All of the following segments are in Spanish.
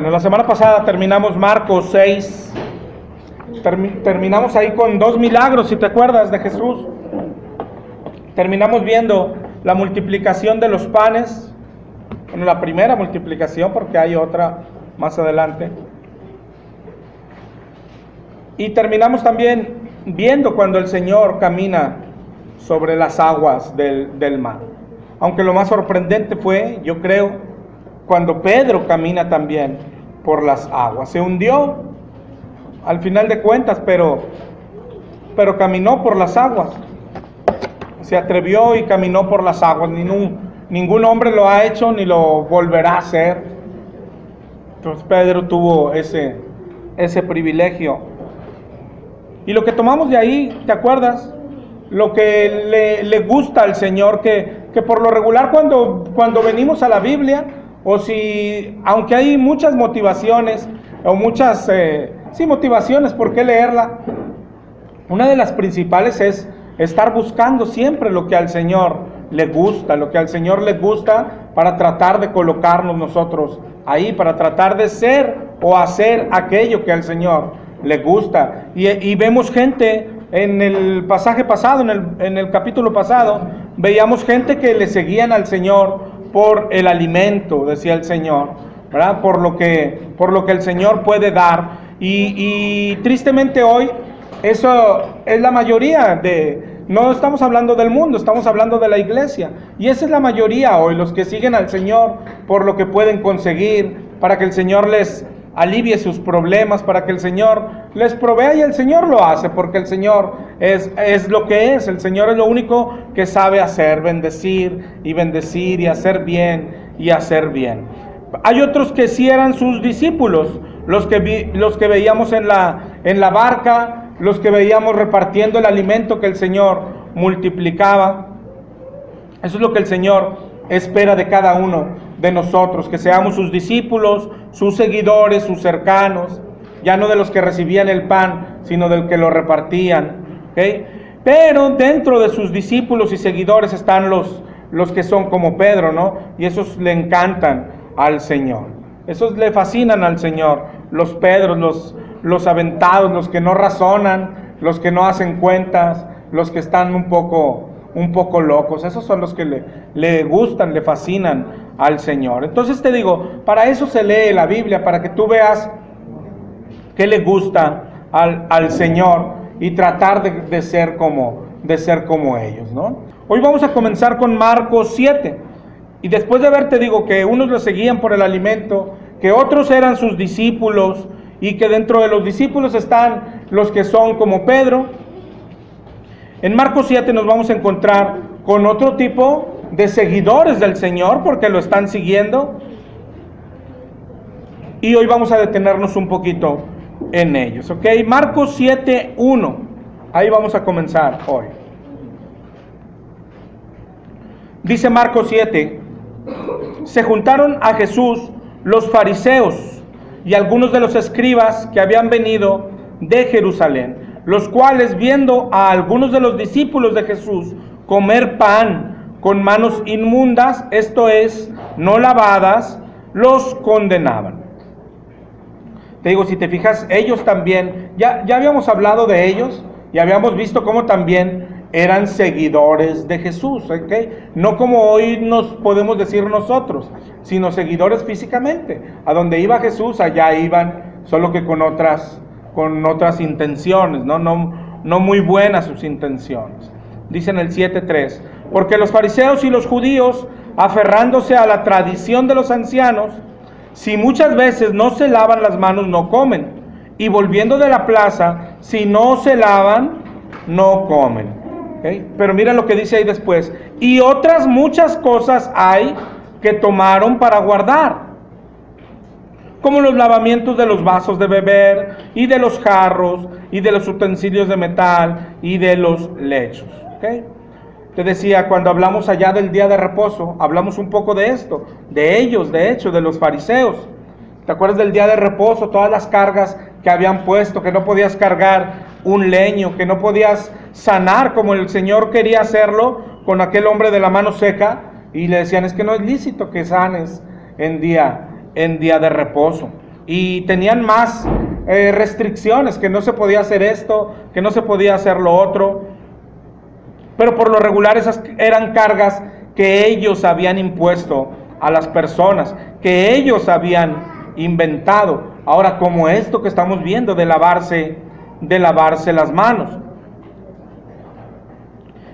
Bueno, la semana pasada terminamos Marcos 6. Terminamos ahí con 2 milagros, si te acuerdas, de Jesús. Terminamos viendo la multiplicación de los panes. Bueno, la primera multiplicación, porque hay otra más adelante. Y terminamos también viendo cuando el Señor camina sobre las aguas del mar. Aunque lo más sorprendente fue, yo creo, cuando Pedro camina también por las aguas. Se hundió al final de cuentas, pero caminó por las aguas. Se atrevió y caminó por las aguas. Ningún hombre lo ha hecho ni lo volverá a hacer. Entonces Pedro tuvo ese privilegio. Y lo que tomamos de ahí, ¿te acuerdas? Lo que le gusta al Señor, que por lo regular cuando venimos a la Biblia, aunque hay muchas motivaciones, o muchas motivaciones por qué leerla, una de las principales es estar buscando siempre lo que al Señor le gusta, para tratar de colocarnos nosotros ahí, para tratar de ser o hacer aquello que al Señor le gusta. Y vemos gente en el pasaje pasado, en el capítulo pasado, veíamos gente que le seguían al Señor por el alimento, decía el Señor, ¿verdad? Por lo que el Señor puede dar. Y tristemente hoy, eso es la mayoría no estamos hablando del mundo, estamos hablando de la iglesia. Y esa es la mayoría hoy, los que siguen al Señor por lo que pueden conseguir, para que el Señor les alivie sus problemas, para que el Señor les provea, y el Señor lo hace, porque el Señor es lo que es. El Señor es lo único que sabe hacer, bendecir y hacer bien y hacer bien. Hay otros que sí eran sus discípulos, los que veíamos en la barca, los que veíamos repartiendo el alimento que el Señor multiplicaba. Eso es lo que el Señor espera de cada uno de nosotros, que seamos sus discípulos, sus seguidores, sus cercanos, ya no de los que recibían el pan, sino del que lo repartían, ¿okay? Pero dentro de sus discípulos y seguidores están los que son como Pedro, ¿no? Y esos le encantan al Señor, esos le fascinan al Señor, los Pedros, los aventados, los que no razonan, los que no hacen cuentas, los que están un poco locos. Esos son los que le gustan, le fascinan al Señor. Entonces te digo, para eso se lee la Biblia, para que tú veas qué le gusta al Señor y tratar de ser como ellos, ¿no? Hoy vamos a comenzar con Marcos 7. Y después de ver, te digo que unos lo seguían por el alimento, que otros eran sus discípulos, y que dentro de los discípulos están los que son como Pedro. En Marcos 7 nos vamos a encontrar con otro tipo de seguidores del Señor, porque lo están siguiendo. Y hoy vamos a detenernos un poquito en ellos, ¿ok? Marcos 7:1. Ahí vamos a comenzar hoy. Dice Marcos 7: se juntaron a Jesús los fariseos y algunos de los escribas que habían venido de Jerusalén, los cuales, viendo a algunos de los discípulos de Jesús comer pan con manos inmundas, esto es, no lavadas, los condenaban. Te digo, si te fijas, ellos también, ya habíamos hablado de ellos y habíamos visto cómo también eran seguidores de Jesús, ¿ok? No como hoy nos podemos decir nosotros, sino seguidores físicamente. A donde iba Jesús, allá iban, solo que con otras intenciones, no muy buenas sus intenciones. Dice en el 7:3, porque los fariseos y los judíos, aferrándose a la tradición de los ancianos, si muchas veces no se lavan las manos, no comen, y volviendo de la plaza, si no se lavan, no comen. ¿Okay? Pero mira lo que dice ahí después: y otras muchas cosas hay que tomaron para guardar, como los lavamientos de los vasos de beber, y de los jarros, y de los utensilios de metal, y de los lechos. ¿Okay? Te decía, cuando hablamos allá del día de reposo, hablamos un poco de esto, de ellos, de hecho, de los fariseos. ¿Te acuerdas del día de reposo? Todas las cargas que habían puesto, que no podías cargar un leño, que no podías sanar como el Señor quería hacerlo con aquel hombre de la mano seca, y le decían, es que no es lícito que sanes en día de reposo. y tenían más restricciones, que no se podía hacer esto, que no se podía hacer lo otro, pero por lo regular esas eran cargas que ellos habían impuesto a las personas, que ellos habían inventado. Ahora, como esto que estamos viendo de lavarse las manos.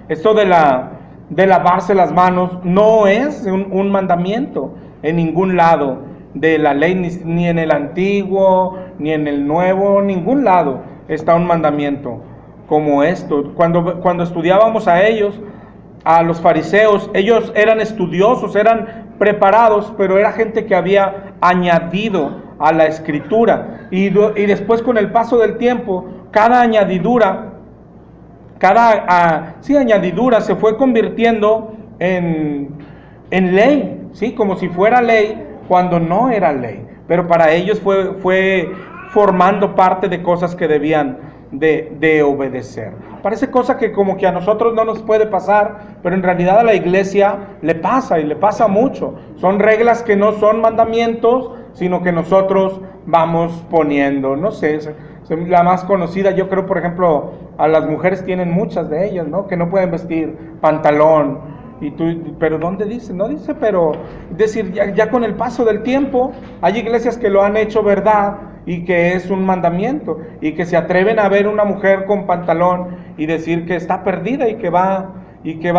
Esto de lavarse las manos no es un mandamiento en ningún lado de la ley, ni en el Antiguo, ni en el Nuevo, ningún lado está un mandamiento como esto. Cuando estudiábamos a ellos, a los fariseos, ellos eran estudiosos, eran preparados, pero era gente que había añadido a la escritura, y después, con el paso del tiempo, cada añadidura se fue convirtiendo en ley, ¿sí? Como si fuera ley cuando no era ley, pero para ellos fue formando parte de cosas que debían de obedecer. Parece cosa que como que a nosotros no nos puede pasar, pero en realidad a la iglesia le pasa, y le pasa mucho. Son reglas que no son mandamientos, sino que nosotros vamos poniendo. No sé, la más conocida, yo creo, por ejemplo, a las mujeres tienen muchas de ellas, ¿no? Que no pueden vestir pantalón, y pero ¿dónde dice? No dice, pero es decir, ya con el paso del tiempo, hay iglesias que lo han hecho verdad, y que es un mandamiento, y que se atreven a ver una mujer con pantalón y decir que está perdida y que va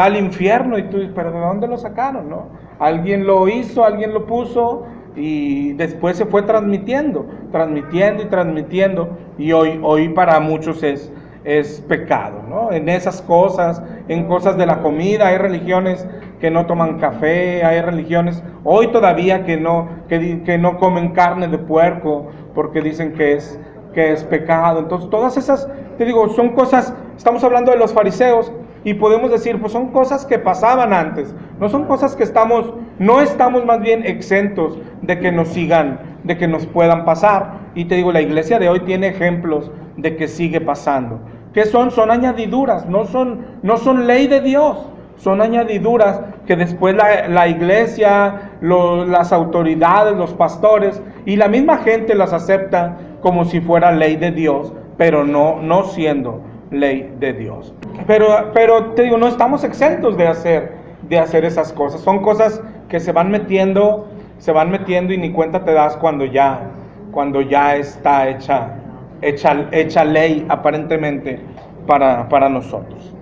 al infierno, pero ¿de dónde lo sacaron, no? Alguien lo hizo, alguien lo puso, y después se fue transmitiendo, y hoy para muchos es pecado, ¿no? En esas cosas, en cosas de la comida, hay religiones que no toman café, hay religiones hoy todavía que no comen carne de puerco, porque dicen que es pecado. Entonces, todas esas, te digo, son cosas. Estamos hablando de los fariseos, y podemos decir, pues son cosas que pasaban antes, no son cosas que no estamos más bien exentos de que nos sigan, de que nos puedan pasar. Y te digo, la iglesia de hoy tiene ejemplos de que sigue pasando. ¿Qué son? Son añadiduras, no son ley de Dios, son añadiduras que después la iglesia, las autoridades, los pastores y la misma gente las acepta como si fuera ley de Dios, pero no siendo ley de Dios. Pero te digo, no estamos exentos de hacer esas cosas. Son cosas que se van metiendo y ni cuenta te das cuando ya está hecha ley aparentemente para nosotros.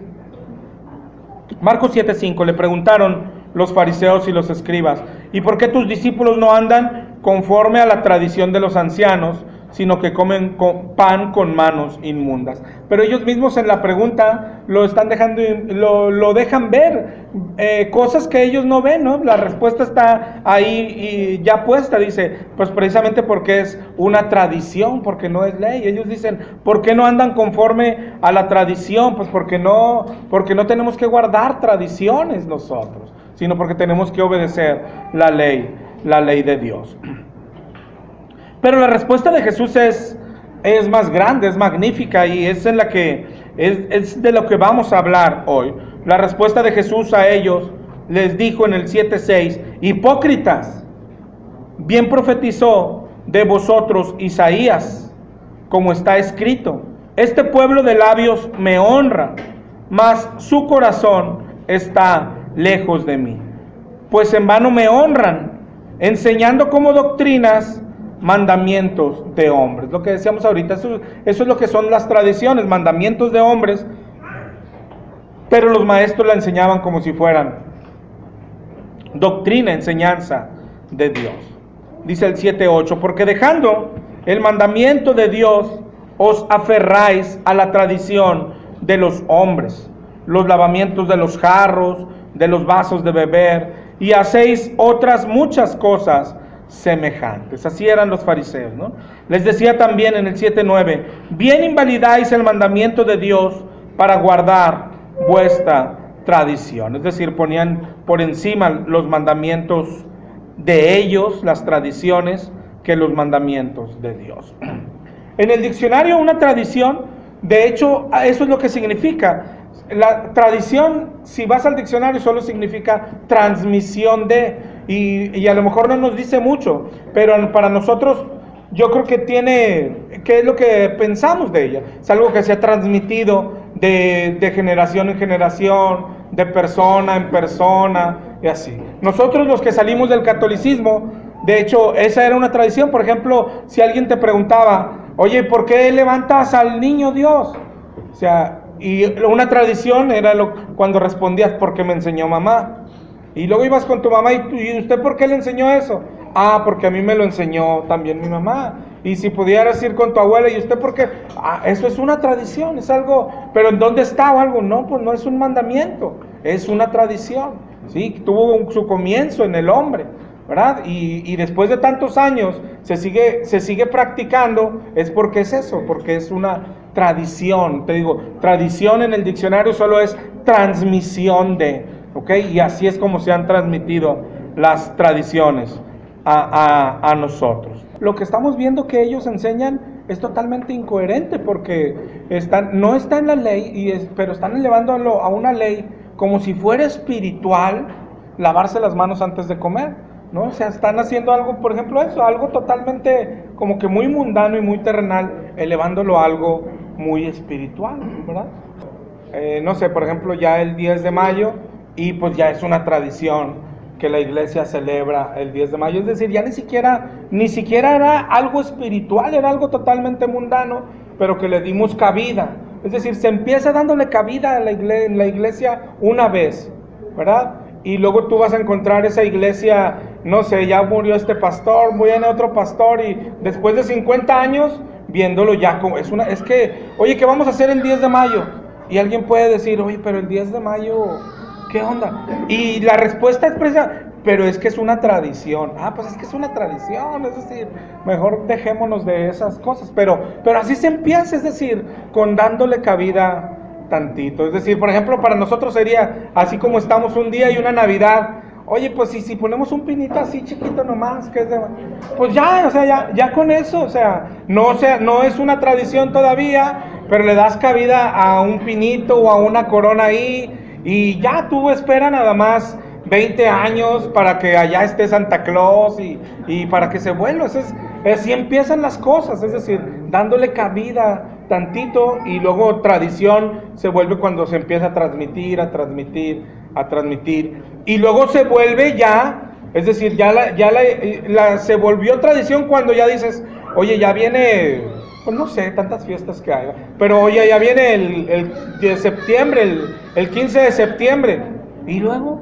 Marcos 7:5, le preguntaron los fariseos y los escribas: ¿y por qué tus discípulos no andan conforme a la tradición de los ancianos, sino que comen pan con manos inmundas? Pero ellos mismos en la pregunta lo están dejando, lo dejan ver, cosas que ellos no ven, ¿no? La respuesta está ahí y ya puesta. Dice, pues precisamente porque es una tradición, porque no es ley. Ellos dicen, ¿por qué no andan conforme a la tradición? Pues porque no tenemos que guardar tradiciones nosotros, sino porque tenemos que obedecer la ley de Dios. Pero la respuesta de Jesús es más grande, es magnífica, y es de lo que vamos a hablar hoy. La respuesta de Jesús a ellos les dijo en el 7:6: hipócritas, bien profetizó de vosotros Isaías, como está escrito: este pueblo de labios me honra, mas su corazón está lejos de mí. Pues en vano me honran, enseñando como doctrinas mandamientos de hombres. Lo que decíamos ahorita, eso es lo que son las tradiciones, mandamientos de hombres, pero los maestros la enseñaban como si fueran doctrina, enseñanza de Dios. Dice el 7:8: porque dejando el mandamiento de Dios, os aferráis a la tradición de los hombres, los lavamientos de los jarros, de los vasos de beber, y hacéis otras muchas cosas semejantes. Así eran los fariseos, ¿no? Les decía también en el 7:9: bien invalidáis el mandamiento de Dios para guardar vuestra tradición. Es decir, ponían por encima los mandamientos de ellos, las tradiciones, que los mandamientos de Dios. En el diccionario, una tradición, de hecho, eso es lo que significa. La tradición, si vas al diccionario, solo significa transmisión de, y a lo mejor no nos dice mucho, pero para nosotros yo creo que ¿qué es lo que pensamos de ella? Es algo que se ha transmitido de generación en generación, de persona en persona, y así. Nosotros los que salimos del catolicismo, de hecho, esa era una tradición. Por ejemplo, si alguien te preguntaba, oye, ¿por qué levantas al niño Dios? O sea, y una tradición era cuando respondías, porque me enseñó mamá. Y luego ibas con tu mamá y ¿usted por qué le enseñó eso? Ah, porque a mí me lo enseñó también mi mamá. Y si pudieras ir con tu abuela, ¿y usted por qué? Ah, eso es una tradición, es algo, pero ¿en dónde está o algo? No, pues no es un mandamiento, es una tradición, ¿sí? Tuvo su comienzo en el hombre, ¿verdad? Y después de tantos años se sigue practicando, es porque es eso, porque es una tradición. Te digo, tradición en el diccionario solo es transmisión de, ¿ok? Y así es como se han transmitido las tradiciones a nosotros. Lo que estamos viendo que ellos enseñan es totalmente incoherente, porque no está en la ley, pero están elevándolo a una ley como si fuera espiritual lavarse las manos antes de comer, ¿no? O sea, están haciendo algo, por ejemplo, eso, algo totalmente como que muy mundano y muy terrenal, elevándolo a algo muy espiritual, ¿verdad? No sé, por ejemplo, ya el 10 de mayo, y pues ya es una tradición que la iglesia celebra el 10 de mayo, es decir, ya ni siquiera era algo espiritual, era algo totalmente mundano, pero que le dimos cabida. Es decir, se empieza dándole cabida en la iglesia una vez, ¿verdad? Y luego tú vas a encontrar esa iglesia, no sé, ya murió este pastor, viene otro pastor, y después de 50 años, viéndolo ya como, oye, ¿qué vamos a hacer el 10 de mayo? Y alguien puede decir, oye, pero el 10 de mayo, ¿qué onda? Y la respuesta es pero es que es una tradición. Ah, pues es que es una tradición, es decir, mejor dejémonos de esas cosas. Pero así se empieza, es decir, con dándole cabida tantito. Es decir, por ejemplo, para nosotros sería así como estamos un día y una Navidad. Oye, pues si ponemos un pinito así chiquito nomás, que es de... Pues ya, o sea, ya con eso, o sea, no es una tradición todavía, pero le das cabida a un pinito o a una corona ahí. Y ya tú espera nada más 20 años para que allá esté Santa Claus y para que se vuelva. Así empiezan las cosas, es decir, dándole cabida tantito, y luego tradición se vuelve cuando se empieza a transmitir. Y luego se vuelve ya, es decir, se volvió tradición cuando ya dices, oye, ya viene... Pues no sé, tantas fiestas que hay, pero oye, ya viene el de septiembre, el 15 de septiembre, y luego,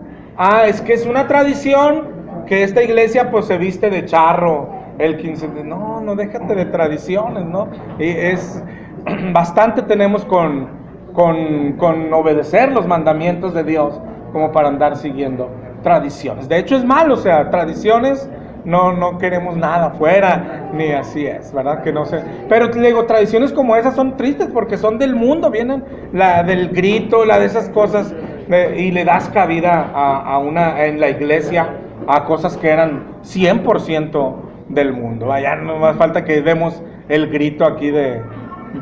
es que es una tradición que esta iglesia pues se viste de charro el 15 de... No, déjate de tradiciones, ¿no? Y bastante tenemos con obedecer los mandamientos de Dios como para andar siguiendo tradiciones. De hecho es malo, o sea, tradiciones... No queremos nada afuera, ni así es, ¿verdad? Que no sé. Pero te digo, tradiciones como esas son tristes porque son del mundo, vienen la del grito, la de esas cosas, y le das cabida en la iglesia a cosas que eran 100% del mundo. Ya no más falta que demos el grito aquí de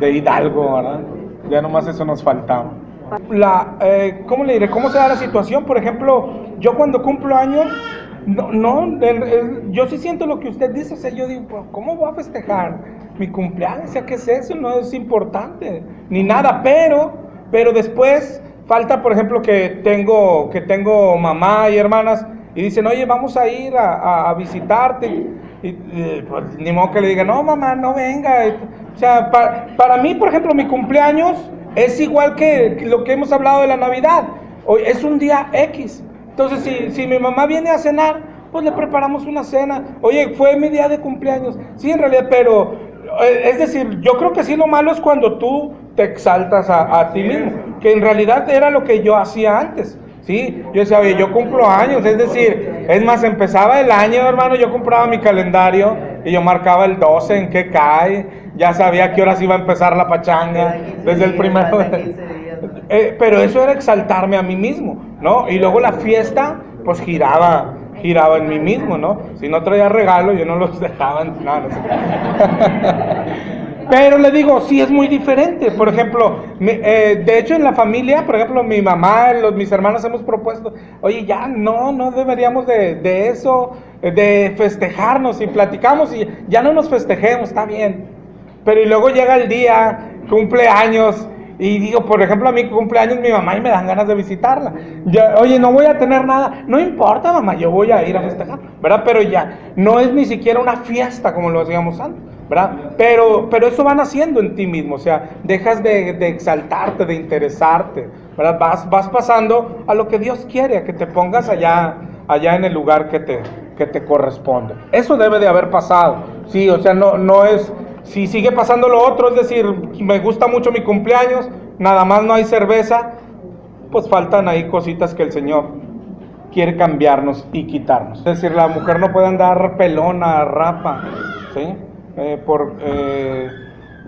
Hidalgo, ¿verdad? Ya nomás eso nos faltaba. ¿Cómo le diré? ¿Cómo se da la situación? Por ejemplo, yo cuando cumplo años... yo sí siento lo que usted dice, o sea, yo digo, pues, ¿cómo voy a festejar mi cumpleaños? O sea, ¿qué es eso? No es importante, ni nada, pero después falta, por ejemplo, que tengo mamá y hermanas, y dicen, oye, vamos a ir a visitarte, y pues, ni modo que le diga, no, mamá, no venga. O sea, para mí, por ejemplo, mi cumpleaños es igual que lo que hemos hablado de la Navidad, hoy es un día X. Entonces, si mi mamá viene a cenar, pues le preparamos una cena. Oye, fue mi día de cumpleaños. Sí, en realidad, pero, es decir, yo creo que sí, lo malo es cuando tú te exaltas a ti mismo, que en realidad era lo que yo hacía antes. Sí, yo decía, oye, yo cumplo años, es decir, es más, empezaba el año, hermano, yo compraba mi calendario y yo marcaba el 12 en qué cae, ya sabía a qué horas iba a empezar la pachanga, desde el primero pero eso era exaltarme a mí mismo, ¿no? Y luego la fiesta, pues giraba en mí mismo, ¿no? Si no traía regalo, yo no los dejaba, no sé. Pero le digo, sí es muy diferente. Por ejemplo, de hecho en la familia, por ejemplo, mi mamá, mis hermanos hemos propuesto, oye, ya no deberíamos de eso. de festejarnos y platicamos y ya no nos festejemos, está bien. Pero y luego llega el día, cumpleaños, y digo, por ejemplo, a mi cumpleaños mi mamá y me dan ganas de visitarla. Oye, no voy a tener nada, no importa mamá, yo voy a ir a festejar, ¿verdad? Pero ya, no es ni siquiera una fiesta como lo hacíamos antes, ¿verdad? Pero eso van haciendo en ti mismo, o sea, dejas de exaltarte, de interesarte, ¿verdad? Vas pasando a lo que Dios quiere, a que te pongas allá en el lugar que te corresponde. Eso debe de haber pasado, sí, o sea, no es... Si sigue pasando lo otro, es decir, me gusta mucho mi cumpleaños, nada más no hay cerveza, pues faltan ahí cositas que el Señor quiere cambiarnos y quitarnos. Es decir, la mujer no puede andar pelona, rapa, ¿sí?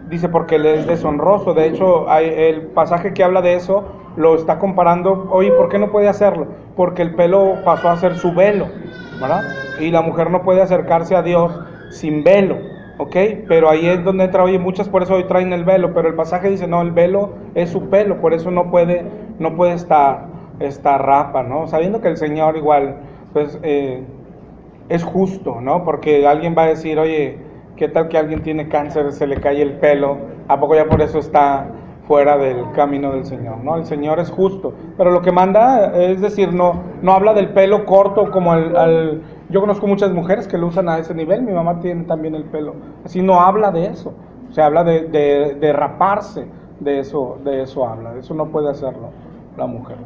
Dice porque le es deshonroso. De hecho, el pasaje que habla de eso lo está comparando. Oye, ¿por qué no puede hacerlo? Porque el pelo pasó a ser su velo, ¿verdad? Y la mujer no puede acercarse a Dios sin velo. ¿Ok? Pero ahí es donde entra, oye, muchas por eso hoy traen el velo, pero el pasaje dice, no, el velo es su pelo, por eso no puede estar rapa, ¿no? Sabiendo que el Señor igual, pues, es justo, ¿no? Porque alguien va a decir, oye, ¿qué tal que alguien tiene cáncer, se le cae el pelo? ¿A poco ya por eso está fuera del camino del Señor? No, el Señor es justo, pero lo que manda, es decir, no habla del pelo corto como yo conozco muchas mujeres que lo usan a ese nivel, mi mamá tiene también el pelo, así no habla de eso, se habla de raparse, de eso habla, de eso no puede hacerlo la mujer.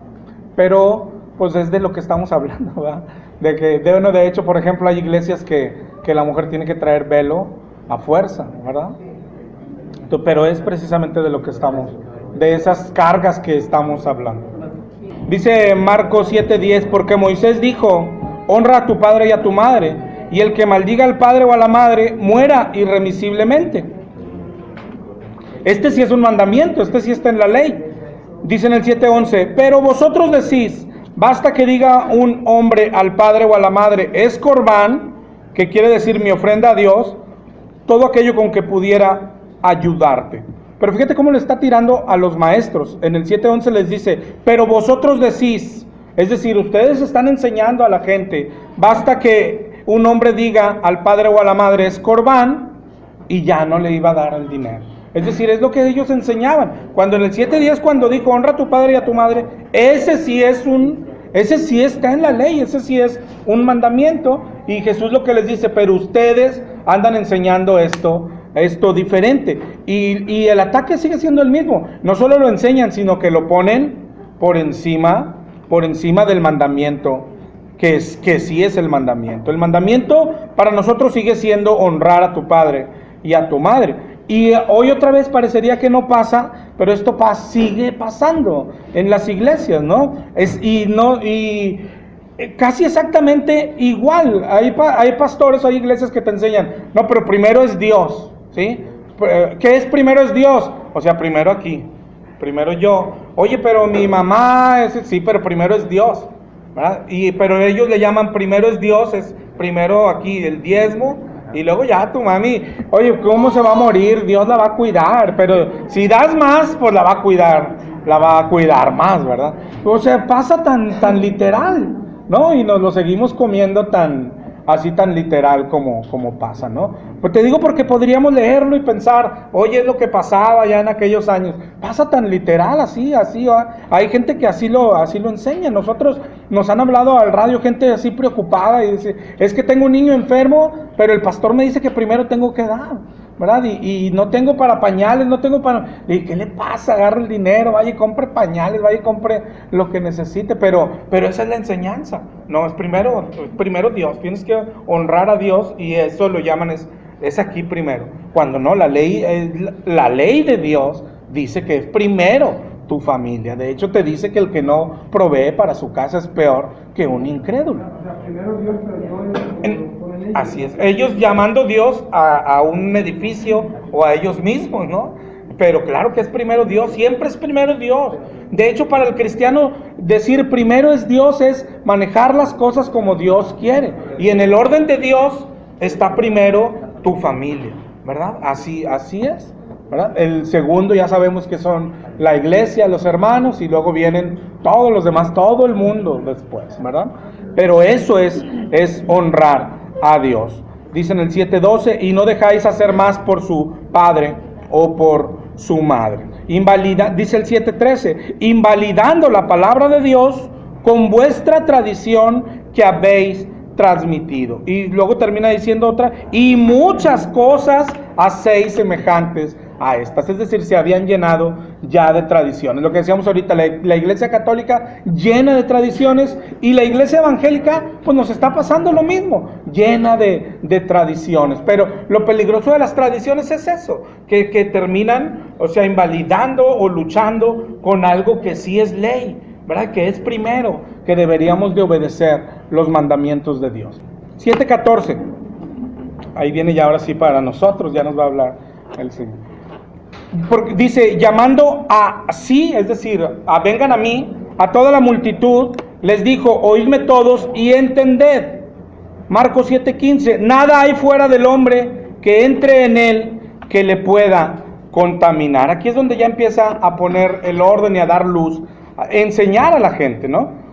Pero, pues es de lo que estamos hablando, ¿verdad? De que, de hecho, por ejemplo, hay iglesias que la mujer tiene que traer velo a fuerza, ¿verdad? Pero es precisamente de lo que de esas cargas que estamos hablando. Dice Marcos 7:10, porque Moisés dijo, honra a tu padre y a tu madre, y el que maldiga al padre o a la madre, muera irremisiblemente. Este sí es un mandamiento, este sí está en la ley. Dice en el 7:11, pero vosotros decís, basta que diga un hombre al padre o a la madre, es corbán, que quiere decir mi ofrenda a Dios, todo aquello con que pudiera ayudarte. Pero fíjate cómo le está tirando a los maestros. En el 7:11 les dice, pero vosotros decís, es decir, ustedes están enseñando a la gente, basta que un hombre diga al padre o a la madre es corbán, y ya no le iba a dar el dinero. Es decir, es lo que ellos enseñaban. Cuando en el 7:10, cuando dijo honra a tu padre y a tu madre, ese sí está en la ley, ese sí es un mandamiento. Y Jesús lo que les dice, pero ustedes andan enseñando esto diferente. Y el ataque sigue siendo el mismo. No solo lo enseñan, sino que lo ponen por encima del mandamiento, que sí es el mandamiento. El mandamiento para nosotros sigue siendo honrar a tu padre y a tu madre. Y hoy otra vez parecería que no pasa, pero esto sigue pasando en las iglesias, ¿no? Y casi exactamente igual. Hay pastores, hay iglesias que te enseñan, no, pero primero es Dios, ¿sí? ¿Qué es primero es Dios? O sea, primero aquí, primero yo. Oye, pero mi mamá, sí, pero primero es Dios, ¿verdad? Pero ellos le llaman primero es Dios, es primero aquí el diezmo. Y luego ya tu mami, oye, ¿cómo se va a morir? Dios la va a cuidar, pero si das más, pues la va a cuidar más, ¿verdad? O sea, pasa tan literal, ¿no? Y nos lo seguimos comiendo tan literal como pasa, ¿no? Pues te digo porque podríamos leerlo y pensar, oye, es lo que pasaba ya en aquellos años. Pasa tan literal, así, ¿va? Hay gente que así lo enseña. Nosotros nos han hablado al radio gente así preocupada y dice, es que tengo un niño enfermo, pero el pastor me dice que primero tengo que dar, ¿verdad? Y no tengo para pañales, no tengo para... ¿Y qué le pasa? Agarre el dinero, vaya y compre pañales, vaya y compre lo que necesite, pero esa es la enseñanza. No, es primero Dios, tienes que honrar a Dios y eso lo llaman es aquí primero. Cuando no, la ley de Dios dice que es primero tu familia. De hecho te dice que el que no provee para su casa es peor que un incrédulo. O sea, primero Dios, pero no así es, ellos llamando Dios a un edificio o a ellos mismos, ¿no? Pero claro que es primero Dios, siempre es primero Dios. De hecho, para el cristiano decir primero es Dios es manejar las cosas como Dios quiere. Y en el orden de Dios está primero tu familia, ¿verdad? Así es, ¿verdad? El segundo ya sabemos que son la iglesia, los hermanos, y luego vienen todos los demás, todo el mundo después, ¿verdad? pero eso es honrar a Dios. Dice en el 7:12, y no dejáis hacer más por su padre o por su madre. Dice el 7:13, invalidando la palabra de Dios con vuestra tradición que habéis transmitido. Y luego termina diciendo otra, y muchas cosas hacéis semejantes a estas. Es decir, se habían llenado ya de tradiciones. Lo que decíamos ahorita, la Iglesia Católica llena de tradiciones, y la Iglesia Evangélica pues nos está pasando lo mismo, llena de tradiciones. Pero lo peligroso de las tradiciones es eso, que terminan, o sea, invalidando o luchando con algo que sí es ley, ¿verdad? Que es primero, que deberíamos de obedecer los mandamientos de Dios. 7:14. Ahí viene ya ahora sí para nosotros, ya nos va a hablar el Señor. Porque dice, llamando a sí, es decir, vengan a mí, a toda la multitud, les dijo, oídme todos y entended. Marcos 7:15, nada hay fuera del hombre que entre en él que le pueda contaminar. Aquí es donde ya empieza a poner el orden y a dar luz, a enseñar a la gente, ¿no?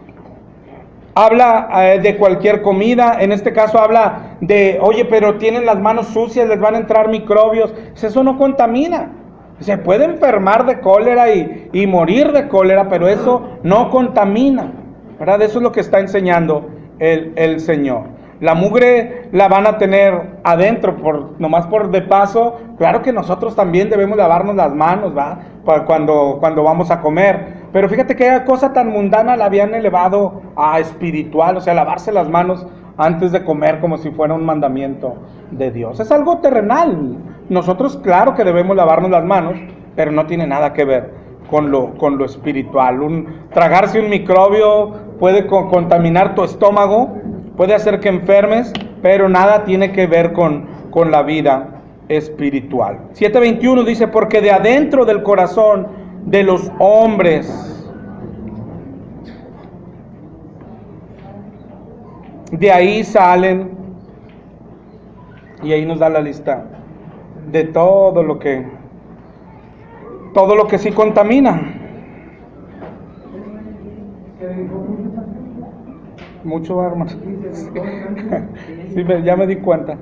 Habla de cualquier comida, en este caso habla de, oye, pero tienen las manos sucias, les van a entrar microbios. Eso no contamina. Se puede enfermar de cólera y morir de cólera, pero eso no contamina, ¿verdad? Eso es lo que está enseñando el Señor. La mugre la van a tener adentro, nomás por de paso. Claro que nosotros también debemos lavarnos las manos, ¿va? Cuando vamos a comer. Pero fíjate que cosa tan mundana la habían elevado a espiritual, o sea, lavarse las manos antes de comer como si fuera un mandamiento de Dios. Es algo terrenal. Nosotros claro que debemos lavarnos las manos, pero no tiene nada que ver con lo espiritual. Tragarse un microbio puede contaminar tu estómago, puede hacer que enfermes, pero nada tiene que ver con la vida espiritual. 7:21 dice, porque de adentro del corazón de los hombres, de ahí salen, y ahí nos da la lista de todo lo que sí contamina. Mucho, hermano. Sí, ya me di cuenta.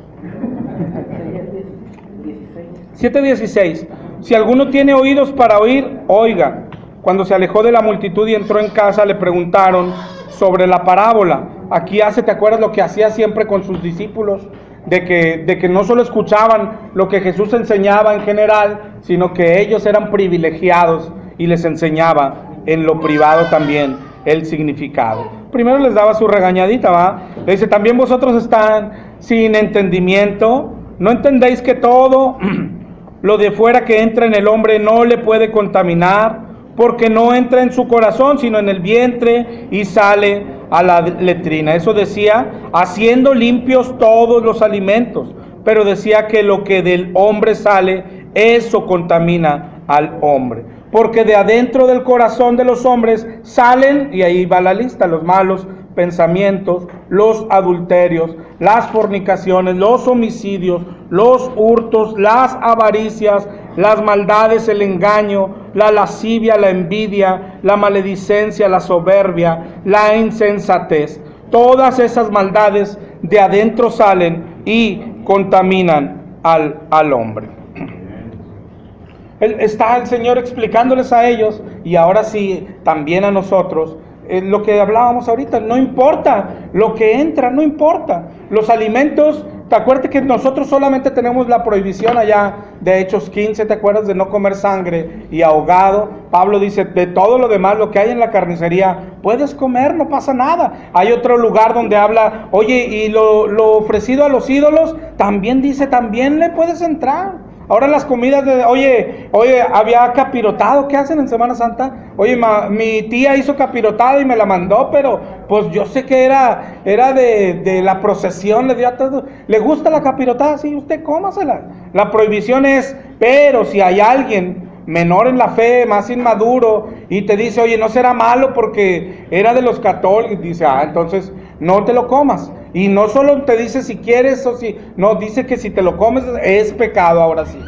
7:16. Si alguno tiene oídos para oír, oiga. Cuando se alejó de la multitud y entró en casa, le preguntaron sobre la parábola. Aquí ¿te acuerdas lo que hacía siempre con sus discípulos? De que no solo escuchaban lo que Jesús enseñaba en general, sino que ellos eran privilegiados y les enseñaba en lo privado también el significado. Primero les daba su regañadita, ¿va? Le dice, también vosotros están sin entendimiento, ¿no entendéis que todo lo de fuera que entra en el hombre no le puede contaminar? Porque no entra en su corazón, sino en el vientre y sale a la letrina. Eso decía, haciendo limpios todos los alimentos. Pero decía que lo que del hombre sale, eso contamina al hombre. Porque de adentro del corazón de los hombres salen, y ahí va la lista, los malos pensamientos, los adulterios, las fornicaciones, los homicidios, los hurtos, las avaricias, las maldades, el engaño, la lascivia, la envidia, la maledicencia, la soberbia, la insensatez. Todas esas maldades de adentro salen y contaminan al hombre. Está el Señor explicándoles a ellos, y ahora sí, también a nosotros, lo que hablábamos ahorita. No importa lo que entra, no importa. Los alimentos, te acuerdas que nosotros solamente tenemos la prohibición allá de Hechos 15, ¿te acuerdas? De no comer sangre y ahogado. Pablo dice, de todo lo demás, lo que hay en la carnicería, puedes comer, no pasa nada. Hay otro lugar donde habla, oye, y lo ofrecido a los ídolos, también dice, también le puedes entrar. Ahora las comidas oye, había capirotado, ¿qué hacen en Semana Santa? Oye, mi tía hizo capirotado y me la mandó, pero pues yo sé que era de la procesión, le dio a todo. ¿Le gusta la capirotada? Sí, usted cómasela. La prohibición es, pero si hay alguien menor en la fe, más inmaduro, y te dice, oye, no será malo porque era de los católicos, dice, entonces no te lo comas. Y no solo te dice si quieres o si no, dice que si te lo comes es pecado ahora sí.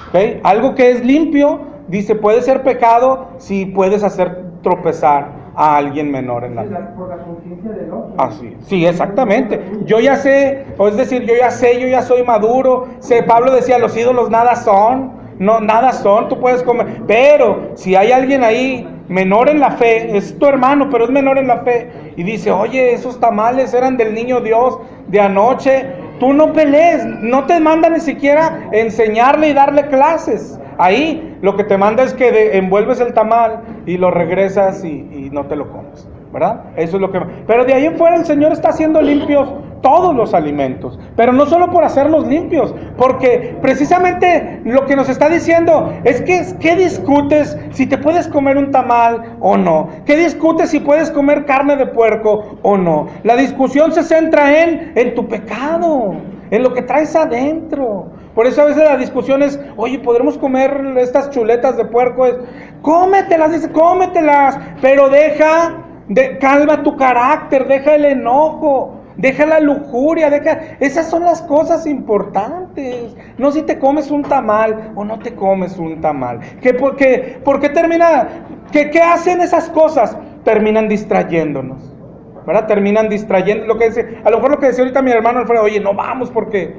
¿Okay? Algo que es limpio, dice, puede ser pecado si puedes hacer tropezar a alguien menor en la fe. Por la conciencia del otro. Así, sí, exactamente. Yo ya sé, o es decir, yo ya soy maduro. Pablo decía, los ídolos nada son, no, nada son, tú puedes comer. Pero si hay alguien ahí menor en la fe, es tu hermano, pero es menor en la fe, y dice, oye, esos tamales eran del niño Dios de anoche, tú no pelees, no te manda ni siquiera enseñarle y darle clases. Ahí lo que te manda es que envuelves el tamal y lo regresas y no te lo comes, ¿verdad? Eso es lo que... Pero de ahí en fuera el Señor está haciendo limpios todos los alimentos, pero no solo por hacerlos limpios, porque precisamente lo que nos está diciendo es que, ¿qué discutes si te puedes comer un tamal o no? ¿Qué discutes si puedes comer carne de puerco o no? La discusión se centra en tu pecado, en lo que traes adentro. Por eso a veces la discusión es, oye, ¿podremos comer estas chuletas de puerco? Cómetelas, dice, cómetelas, pero calma tu carácter, deja el enojo, deja la lujuria, esas son las cosas importantes. No si te comes un tamal o no te comes un tamal. ¿Por qué termina? ¿Qué hacen esas cosas? Terminan distrayéndonos, ¿verdad? Terminan distrayendo. A lo mejor lo que decía ahorita mi hermano Alfredo, oye, no vamos porque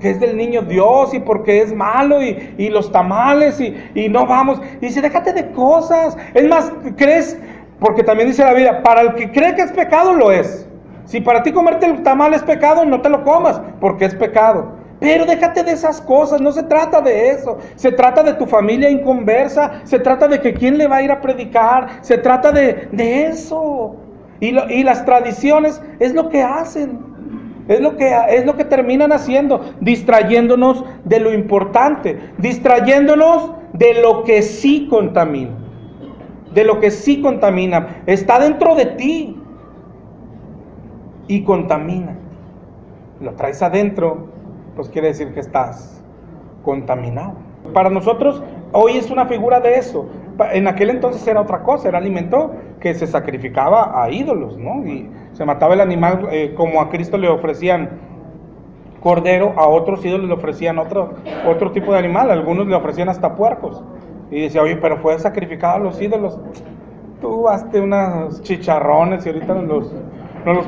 es del niño Dios y porque es malo y los tamales y no vamos. Y dice, déjate de cosas. Es más, crees, porque también dice la Biblia, para el que cree que es pecado, lo es. Si para ti comerte el tamal es pecado, no te lo comas, porque es pecado. Pero déjate de esas cosas, no se trata de eso. Se trata de tu familia inconversa, se trata de que quién le va a ir a predicar, se trata de eso. Y las tradiciones es lo que hacen. Es lo que terminan haciendo, distrayéndonos de lo importante, distrayéndonos de lo que sí contamina, está dentro de ti y contamina. Lo traes adentro, pues quiere decir que estás contaminado. Para nosotros hoy es una figura de eso. En aquel entonces era otra cosa, era alimento que se sacrificaba a ídolos, ¿no? Y se mataba el animal, como a Cristo le ofrecían cordero, a otros ídolos le ofrecían otro tipo de animal, algunos le ofrecían hasta puercos. Y decía, oye, pero fue sacrificado a los ídolos. Tú hazte unos chicharrones y ahorita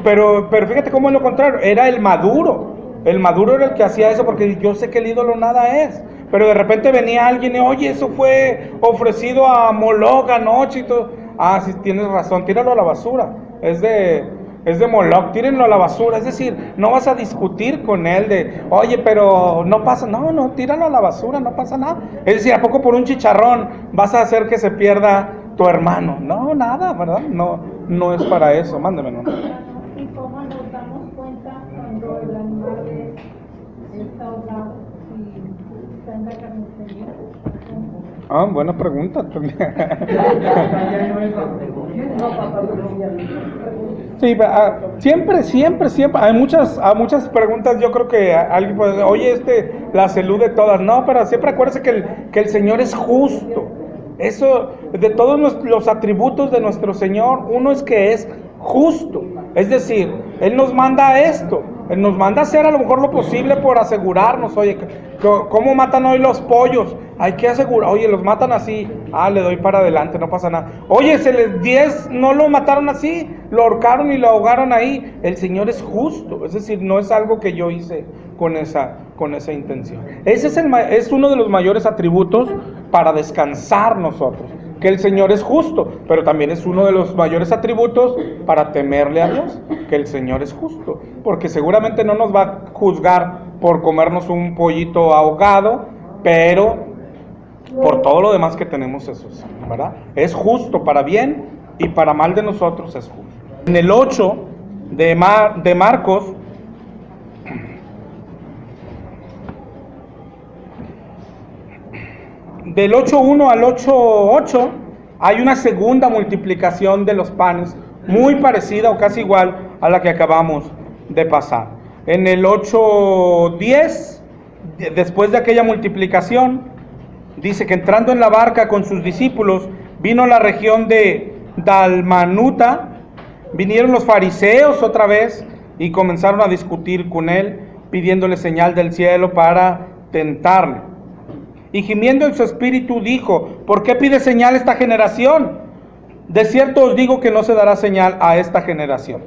pero fíjate cómo es lo contrario, era el maduro. El maduro era el que hacía eso, porque yo sé que el ídolo nada es. Pero de repente venía alguien y, oye, eso fue ofrecido a Moloch anoche y todo. Ah, sí, tienes razón, tíralo a la basura. Es de Moloch, tírenlo a la basura. Es decir, no vas a discutir con él de, oye, pero no pasa, no, tíralo a la basura, no pasa nada. Es decir, ¿a poco por un chicharrón vas a hacer que se pierda tu hermano? No, nada, ¿verdad? No es para eso, mándeme, ¿no? ¿Y cómo nos damos cuenta cuando el animal está ahogado y está en la carnicería? Ah, buena pregunta. Sí, siempre, hay muchas preguntas. Yo creo que alguien puede decir, oye, las elude todas. No, pero siempre acuérdese que el Señor es justo. Eso, de todos los atributos de nuestro Señor, uno es que es justo. Es decir, Él nos manda esto. Él nos manda a hacer a lo mejor lo posible por asegurarnos. Oye, ¿cómo matan hoy los pollos? Hay que asegurar. Oye, los matan así. Ah, le doy para adelante, no pasa nada. Oye, 10 no lo mataron así, lo ahorcaron y lo ahogaron ahí. El Señor es justo. Es decir, no es algo que yo hice con esa intención. Ese es uno de los mayores atributos para descansar nosotros. Que el Señor es justo, pero también es uno de los mayores atributos para temerle a Dios, que el Señor es justo, porque seguramente no nos va a juzgar por comernos un pollito ahogado, pero por todo lo demás que tenemos eso, ¿verdad? Es justo para bien y para mal de nosotros es justo. En el 8 de Marcos, del 8.1 al 8.8 hay una segunda multiplicación de los panes, muy parecida o casi igual a la que acabamos de pasar. En el 8.10, después de aquella multiplicación, dice que entrando en la barca con sus discípulos, vino a la región de Dalmanuta, vinieron los fariseos otra vez y comenzaron a discutir con él, pidiéndole señal del cielo para tentarle. Y gimiendo en su espíritu dijo, ¿por qué pide señal esta generación? de cierto os digo que no se dará señal a esta generación.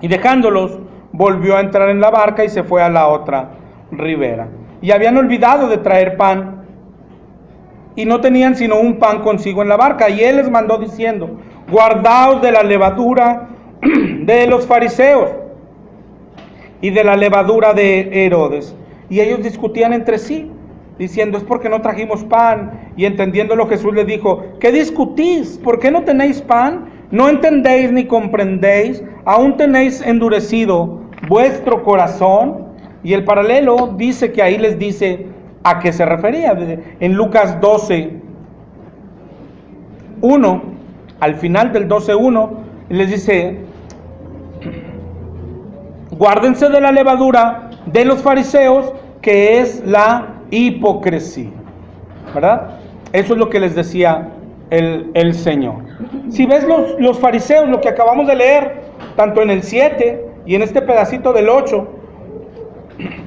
Y dejándolos, volvió a entrar en la barca y se fue a la otra ribera. Y habían olvidado de traer pan, y no tenían sino un pan consigo en la barca. Y él les mandó diciendo: guardaos de la levadura de los fariseos y de la levadura de Herodes. Y ellos discutían entre sí, diciendo: es porque no trajimos pan. Y entendiéndolo, Jesús les dijo: ¿qué discutís? ¿Por qué no tenéis pan? ¿No entendéis ni comprendéis? ¿Aún tenéis endurecido vuestro corazón? Y el paralelo dice que ahí les dice a qué se refería. En Lucas 12:1, al final del 12:1, les dice: guárdense de la levadura de los fariseos, que es la hipocresía. ¿Verdad? Eso es lo que les decía el Señor. Si ves los fariseos, lo que acabamos de leer, tanto en el 7 y en este pedacito del 8,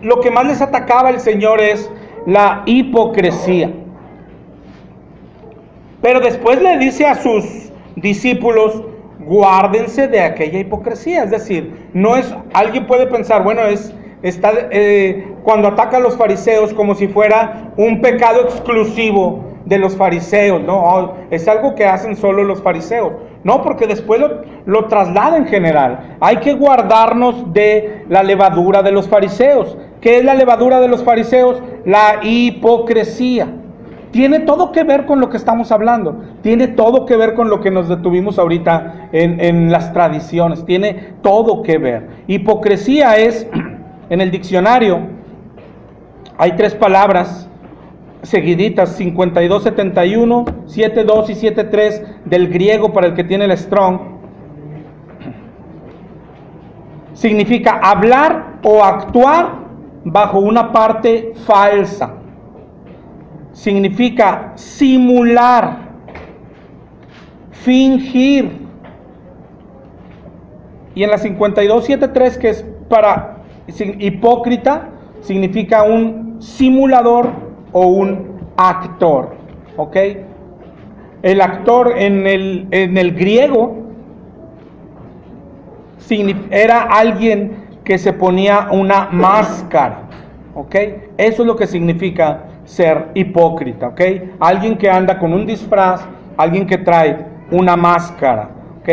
lo que más les atacaba el Señor es la hipocresía. Pero después le dice a sus discípulos: guárdense de aquella hipocresía. Es decir, no es, alguien puede pensar, bueno, cuando ataca a los fariseos como si fuera un pecado exclusivo de los fariseos, ¿no? Es algo que hacen solo los fariseos. No, porque después lo traslada en general. Hay que guardarnos de la levadura de los fariseos. ¿Qué es la levadura de los fariseos? La hipocresía. Tiene todo que ver con lo que estamos hablando. Tiene todo que ver con lo que nos detuvimos ahorita en las tradiciones. Tiene todo que ver. Hipocresía es, en el diccionario, hay 3 palabras seguiditas: 5271, 72 y 73 del griego, para el que tiene el Strong. Significa hablar o actuar bajo una parte falsa. Significa simular, fingir. Y en la 5273, que es para hipócrita, significa un simulador o un actor. ¿Ok? El actor en el griego era alguien que se ponía una máscara. ¿Ok? Eso es lo que significa ser hipócrita. ¿Ok? Alguien que anda con un disfraz, alguien que trae una máscara. ¿Ok?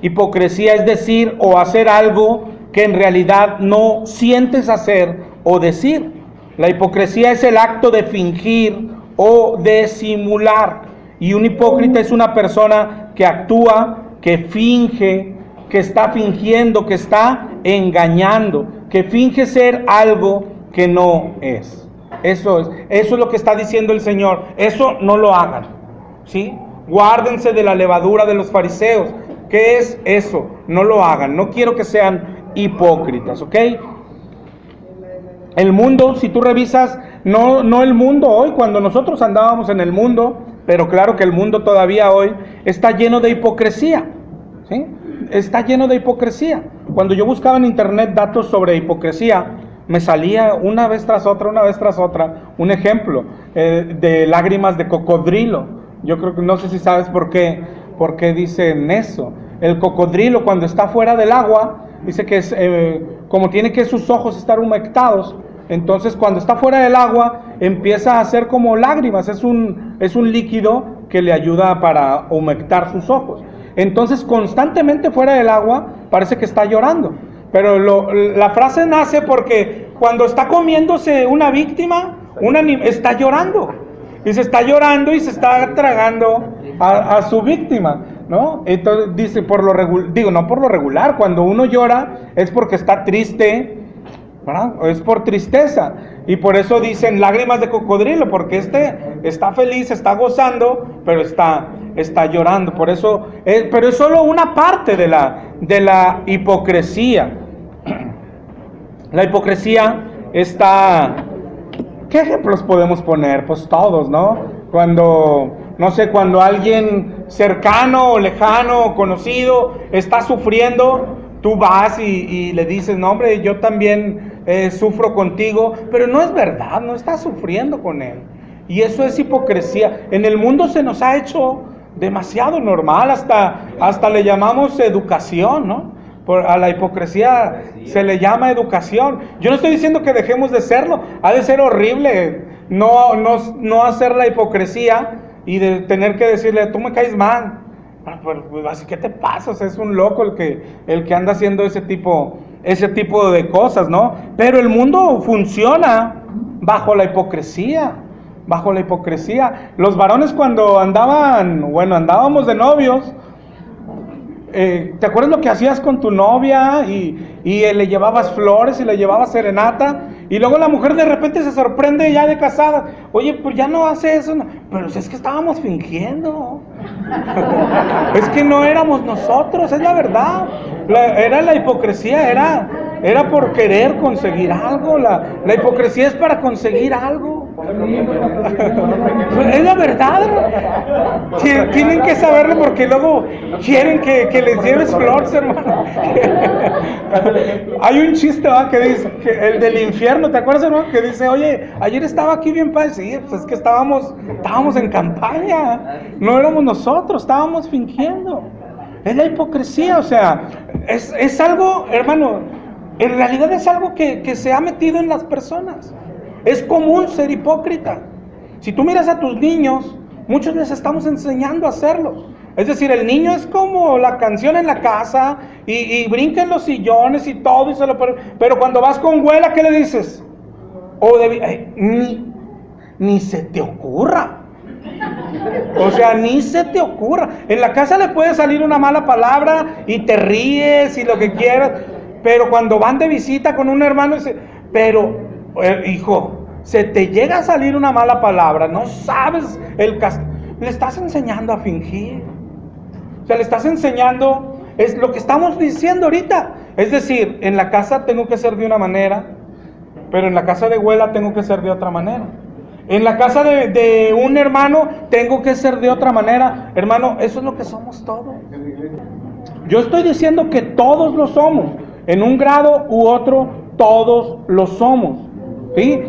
Hipocresía es decir o hacer algo que en realidad no sientes hacer o decir. La hipocresía es el acto de fingir o de simular. Y un hipócrita es una persona que actúa, que finge, que está fingiendo, que está engañando, que finge ser algo que no es. Eso es lo que está diciendo el Señor. Eso no lo hagan, ¿sí? Guárdense de la levadura de los fariseos. ¿Qué es eso? No lo hagan. No quiero que sean hipócritas, ¿ok? El mundo, si tú revisas, no el mundo hoy, cuando nosotros andábamos en el mundo, pero claro que el mundo todavía hoy está lleno de hipocresía, ¿sí? Está lleno de hipocresía. Cuando yo buscaba en internet datos sobre hipocresía, me salía una vez tras otra, un ejemplo de lágrimas de cocodrilo. Yo creo que, no sé si sabes por qué dicen eso. El cocodrilo, cuando está fuera del agua, dice que es, como tiene que sus ojos estar humectados, entonces cuando está fuera del agua empieza a hacer como lágrimas. Es un líquido que le ayuda para humectar sus ojos. Entonces constantemente fuera del agua parece que está llorando. Pero la frase nace porque cuando está comiéndose una víctima, está llorando. Y se está llorando y se está tragando a su víctima, ¿no? Entonces dice, no por lo regular, cuando uno llora es porque está triste, ¿verdad? Es por tristeza. Y por eso dicen lágrimas de cocodrilo, porque está feliz, está gozando, pero está llorando. Por eso, pero es solo una parte de la hipocresía. La hipocresía está... ¿Qué ejemplos podemos poner? Pues todos, ¿no? Cuando alguien cercano o lejano o conocido está sufriendo, tú vas y le dices: no, hombre, yo también sufro contigo, pero no es verdad, no estás sufriendo con él. Y eso es hipocresía. En el mundo se nos ha hecho demasiado normal, hasta le llamamos educación, ¿no? A la hipocresía se le llama educación. Yo no estoy diciendo que dejemos de serlo, ha de ser horrible no hacer la hipocresía y de tener que decirle, tú me caes mal. Pues así, ¿qué te pasa? O sea, es un loco el que anda haciendo ese tipo de cosas, ¿no? Pero el mundo funciona bajo la hipocresía. Bajo la hipocresía. Los varones cuando andábamos de novios, ¿te acuerdas lo que hacías con tu novia? Y le llevabas flores y le llevabas serenata, y luego la mujer de repente se sorprende ya de casada. Oye, pues ya no hace eso. No. Pero es que estábamos fingiendo. Es que no éramos nosotros, es la verdad. Era la hipocresía, era por querer conseguir algo. La hipocresía es para conseguir algo. Es la verdad. Tienen que saberlo porque luego quieren que les lleves flores, hermano. Hay un chiste, ¿va? Que dice, el del infierno, ¿te acuerdas, hermano? Que dice, oye, ayer estaba aquí bien padre. Sí, pues es que estábamos en campaña. No éramos nosotros, estábamos fingiendo. Es la hipocresía, o sea, es algo, hermano, en realidad es algo que se ha metido en las personas. Es común ser hipócrita. Si tú miras a tus niños, muchos les estamos enseñando a hacerlo. Es decir, el niño es como la canción en la casa y brinca en los sillones y todo, pero cuando vas con abuela, ¿qué le dices? Ni se te ocurra. O sea, ni se te ocurra. En la casa le puede salir una mala palabra y te ríes y lo que quieras, pero cuando van de visita con un hermano, hijo, se te llega a salir una mala palabra, no sabes le estás enseñando a fingir. O sea, le estás enseñando, es lo que estamos diciendo ahorita. Es decir, en la casa tengo que ser de una manera, pero en la casa de abuela tengo que ser de otra manera. En la casa de un hermano tengo que ser de otra manera. Hermano, eso es lo que somos todos. Yo estoy diciendo que todos lo somos. En un grado u otro, todos lo somos. ¿Sí?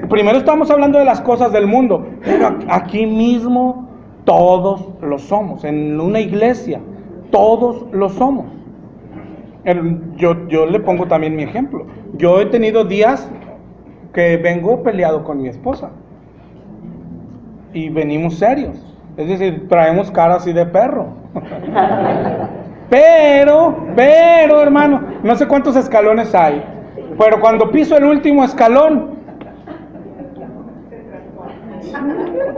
Primero estamos hablando de las cosas del mundo, pero aquí mismo todos lo somos. En una iglesia, todos lo somos. Yo le pongo también mi ejemplo. Yo he tenido días que vengo peleado con mi esposa y venimos serios, es decir, traemos cara así de perro. pero hermano, no sé cuántos escalones hay, pero cuando piso el último escalón,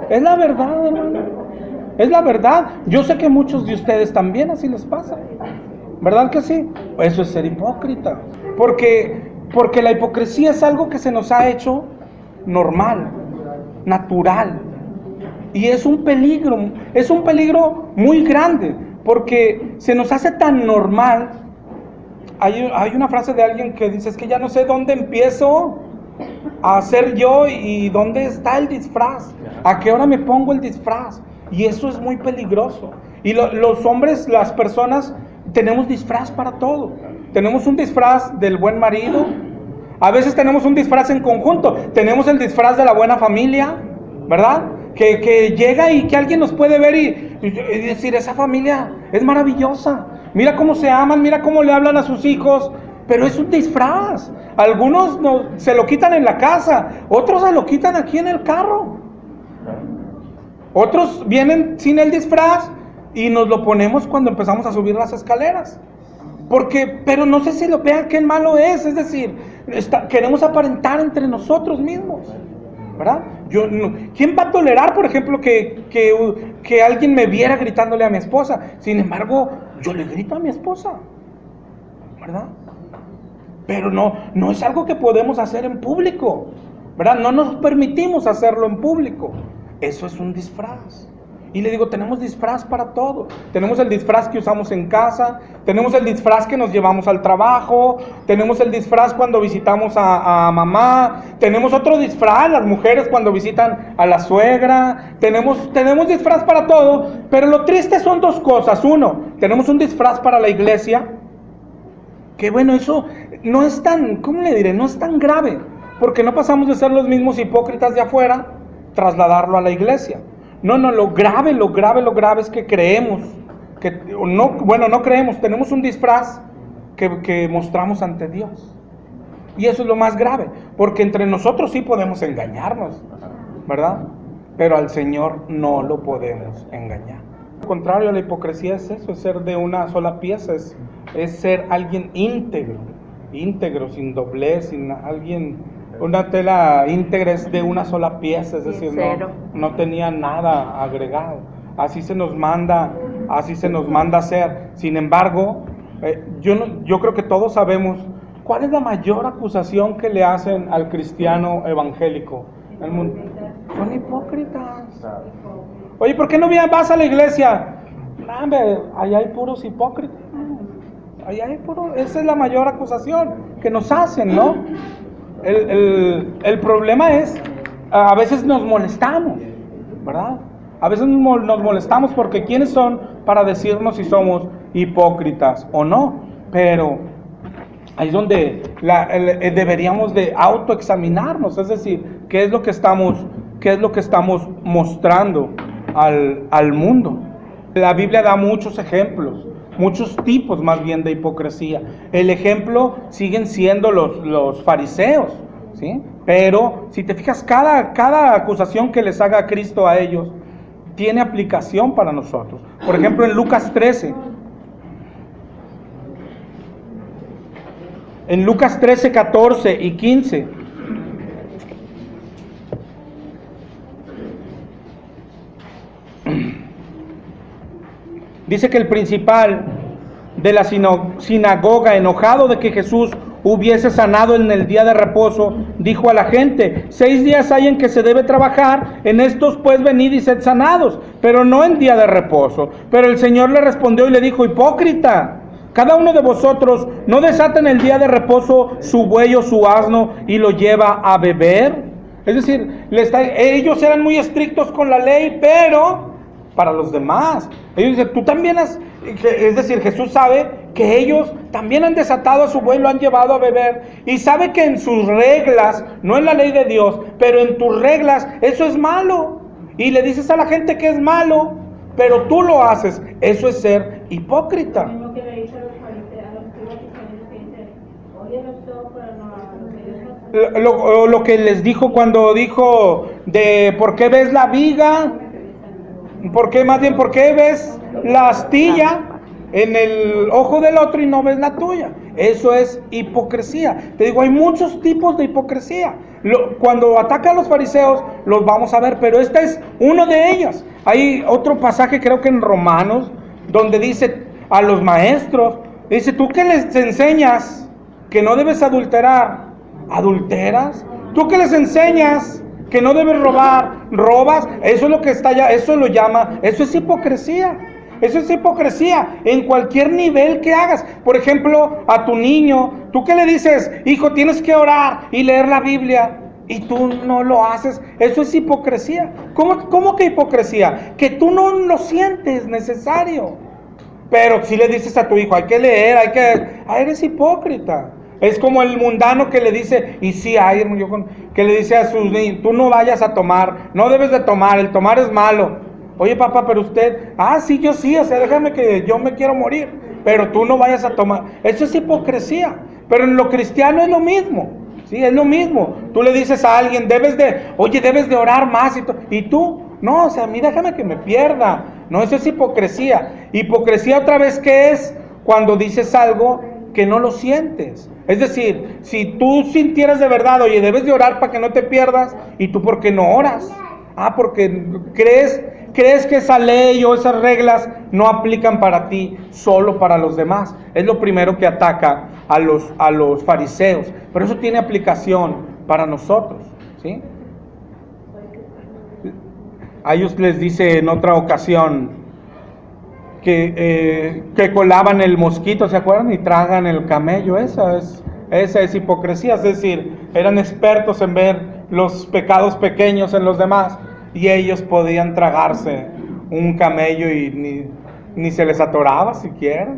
es la verdad, hermano, es la verdad. Yo sé que muchos de ustedes también así les pasa, ¿verdad que sí? Eso es ser hipócrita, porque la hipocresía es algo que se nos ha hecho normal, natural. Y es un peligro muy grande, porque se nos hace tan normal. Hay una frase de alguien que dice, es que ya no sé dónde empiezo a ser yo y dónde está el disfraz. ¿A qué hora me pongo el disfraz? Y eso es muy peligroso. Y los hombres, las personas, tenemos disfraz para todo. Tenemos un disfraz del buen marido. A veces tenemos un disfraz en conjunto. Tenemos el disfraz de la buena familia, ¿verdad? Que llega y que alguien nos puede ver y decir, esa familia es maravillosa. Mira cómo se aman, mira cómo le hablan a sus hijos. Pero es un disfraz. Algunos se lo quitan en la casa, otros se lo quitan aquí en el carro. Otros vienen sin el disfraz y nos lo ponemos cuando empezamos a subir las escaleras. Pero no sé si lo vean qué malo es decir, queremos aparentar entre nosotros mismos, ¿verdad? ¿Quién va a tolerar, por ejemplo, que alguien me viera gritándole a mi esposa? Sin embargo, yo le grito a mi esposa, ¿verdad? Pero no es algo que podemos hacer en público, ¿verdad? No nos permitimos hacerlo en público. Eso es un disfraz. Y le digo, tenemos disfraz para todo. Tenemos el disfraz que usamos en casa, tenemos el disfraz que nos llevamos al trabajo, tenemos el disfraz cuando visitamos a mamá, tenemos otro disfraz, las mujeres cuando visitan a la suegra, tenemos disfraz para todo. Pero lo triste son dos cosas. Uno, tenemos un disfraz para la iglesia, que bueno, eso no es tan, ¿cómo le diré? No es tan grave, porque no pasamos de ser los mismos hipócritas de afuera, trasladarlo a la iglesia. No, lo grave es que creemos, no creemos, tenemos un disfraz que mostramos ante Dios. Y eso es lo más grave, porque entre nosotros sí podemos engañarnos, ¿verdad? Pero al Señor no lo podemos engañar. Al contrario, la hipocresía es eso, es ser de una sola pieza, es ser alguien íntegro, sin doblez, sin alguien, una tela íntegra es de una sola pieza, es decir, no tenía nada agregado. Así se nos manda a hacer. Sin embargo, yo creo que todos sabemos cuál es la mayor acusación que le hacen al cristiano evangélico en el mundo. Son hipócritas. Oye, ¿por qué no vas a la iglesia? Hombre, allá hay puros hipócritas. Esa es la mayor acusación que nos hacen, ¿no? El problema es, a veces nos molestamos, ¿verdad? A veces nos molestamos porque ¿quiénes son para decirnos si somos hipócritas o no? Pero ahí es donde deberíamos de autoexaminarnos, es decir, ¿qué es lo que estamos mostrando al mundo? La Biblia da muchos ejemplos, muchos tipos más bien de hipocresía. El ejemplo siguen siendo los fariseos, ¿sí? Pero si te fijas, cada acusación que les haga Cristo a ellos tiene aplicación para nosotros. Por ejemplo, en Lucas 13. En Lucas 13, 14 y 15. Dice que el principal de la sinagoga, enojado de que Jesús hubiese sanado en el día de reposo, dijo a la gente: 6 días hay en que se debe trabajar, en estos pues venid y sed sanados, pero no en día de reposo. Pero el Señor le respondió y le dijo: hipócrita, cada uno de vosotros no desata en el día de reposo su buey o su asno y lo lleva a beber. Es decir, ellos eran muy estrictos con la ley, pero para los demás, ellos dicen, tú también es decir, Jesús sabe que ellos también han desatado a su buey, lo han llevado a beber, y sabe que en sus reglas, no en la ley de Dios, pero en tus reglas, eso es malo, y le dices a la gente que es malo, pero tú lo haces. Eso es ser hipócrita. Lo que le dice a los fariseos, que dicen, oye, lo que les dijo cuando dijo de ¿por qué ves la viga? ¿Por qué ves la astilla en el ojo del otro y no ves la tuya? Eso es hipocresía. Te digo, hay muchos tipos de hipocresía. Cuando ataca a los fariseos, los vamos a ver, pero este es uno de ellos. Hay otro pasaje, creo que en Romanos, donde dice a los maestros, dice, ¿tú qué les enseñas que no debes adulterar? ¿Adulteras? ¿Tú qué les enseñas que no debes robar? ¿Robas? Eso es lo que está allá, eso es hipocresía. Eso es hipocresía en cualquier nivel que hagas. Por ejemplo, a tu niño, ¿tú qué le dices? Hijo, tienes que orar y leer la Biblia, y tú no lo haces. Eso es hipocresía. ¿Cómo que hipocresía? Que tú no lo sientes necesario. Pero si le dices a tu hijo, hay que leer, eres hipócrita. Es como el mundano que le dice, y sí hay, que le dice a sus niños, tú no vayas a tomar, no debes de tomar, el tomar es malo. Oye papá, pero usted, sí, yo sí, o sea, déjame que yo me quiero morir, pero tú no vayas a tomar. Eso es hipocresía. Pero en lo cristiano es lo mismo, sí, es lo mismo. Tú le dices a alguien, debes de orar más, y tú, no, o sea, a mí déjame que me pierda. No, eso es hipocresía. Hipocresía otra vez, ¿qué es? Cuando dices algo que no lo sientes. Es decir, si tú sintieras de verdad, oye, debes de orar para que no te pierdas, ¿y tú por qué no oras? Porque crees que esa ley o esas reglas no aplican para ti, solo para los demás. Es lo primero que ataca a los fariseos, pero eso tiene aplicación para nosotros, ¿sí? A ellos les dice en otra ocasión que colaban el mosquito, ¿se acuerdan? Y tragan el camello. Esa es hipocresía. Es decir, eran expertos en ver los pecados pequeños en los demás, y ellos podían tragarse un camello y ni se les atoraba siquiera,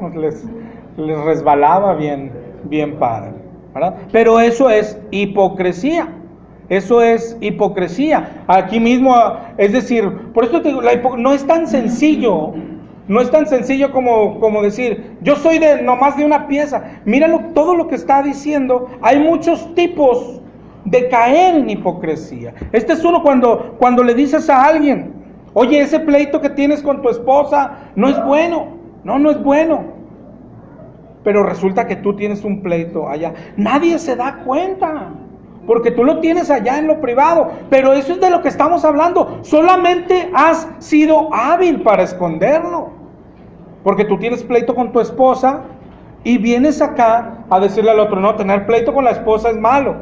les resbalaba bien padre, ¿verdad? Pero eso es hipocresía. Eso es hipocresía. Aquí mismo, es decir, por eso te digo, no es tan sencillo. No es tan sencillo como decir, yo soy nomás de una pieza. Míralo, todo lo que está diciendo. Hay muchos tipos de caer en hipocresía. Este es uno cuando le dices a alguien, oye, ese pleito que tienes con tu esposa no es bueno. No es bueno. Pero resulta que tú tienes un pleito allá. Nadie se da cuenta, porque tú lo tienes allá en lo privado. Pero eso es de lo que estamos hablando. Solamente has sido hábil para esconderlo. Porque tú tienes pleito con tu esposa y vienes acá a decirle al otro, no, tener pleito con la esposa es malo,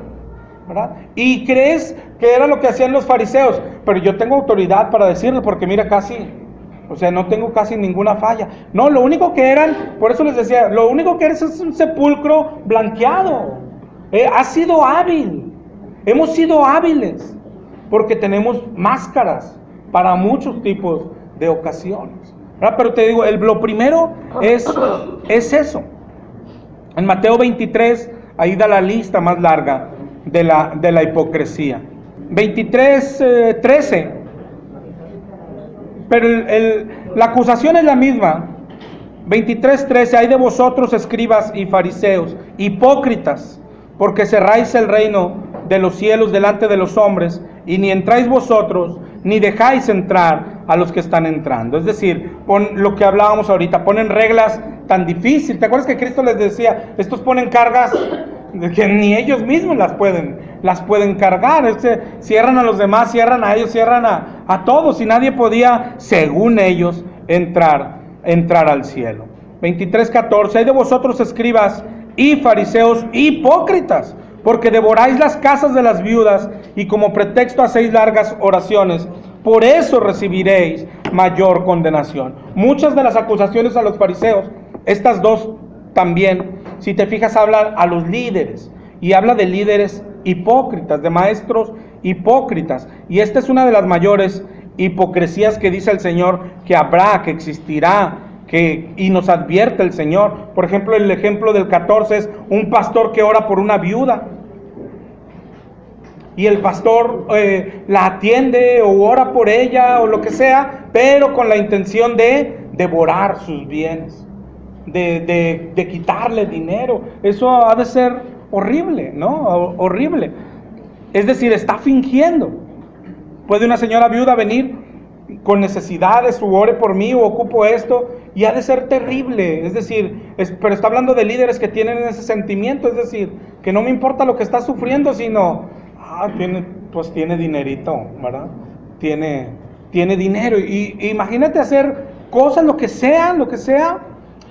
¿verdad? Y crees que era lo que hacían los fariseos. Pero yo tengo autoridad para decirlo, porque mira, no tengo casi ninguna falla. No, lo único que eran, por eso les decía, lo único que eres es un sepulcro blanqueado. Has sido hábil. Hemos sido hábiles, porque tenemos máscaras para muchos tipos de ocasiones, ¿verdad? Pero te digo, lo primero es eso. En Mateo 23, ahí da la lista más larga de la hipocresía. 23, 13. Pero la acusación es la misma. 23:13, hay de vosotros, escribas y fariseos, hipócritas, porque cerráis el reino de los cielos delante de los hombres, y ni entráis vosotros, ni dejáis entrar a los que están entrando. Es decir, lo que hablábamos ahorita, ponen reglas tan difíciles. ¿Te acuerdas que Cristo les decía, estos ponen cargas que ni ellos mismos las pueden cargar? Cierran a los demás, cierran a ellos, cierran a todos, y nadie podía, según ellos, entrar al cielo. 23:14, hay de vosotros, escribas y fariseos, hipócritas, porque devoráis las casas de las viudas y como pretexto hacéis largas oraciones. Por eso recibiréis mayor condenación. Muchas de las acusaciones a los fariseos, estas dos también, si te fijas, hablan a los líderes, y habla de líderes hipócritas, de maestros hipócritas. Y esta es una de las mayores hipocresías que dice el Señor que habrá, que existirá, y nos advierte el Señor. Por ejemplo, el ejemplo del 14 es un pastor que ora por una viuda, y el pastor la atiende o ora por ella o lo que sea, pero con la intención de devorar sus bienes, de quitarle dinero. Eso ha de ser horrible, ¿no? Horrible. Es decir, está fingiendo. Puede una señora viuda venir con necesidades, o ore por mí, o ocupo esto, y ha de ser terrible. Es decir, pero está hablando de líderes que tienen ese sentimiento, es decir, que no me importa lo que está sufriendo, sino, tiene dinerito, ¿verdad? Tiene dinero, y imagínate hacer cosas, lo que sea,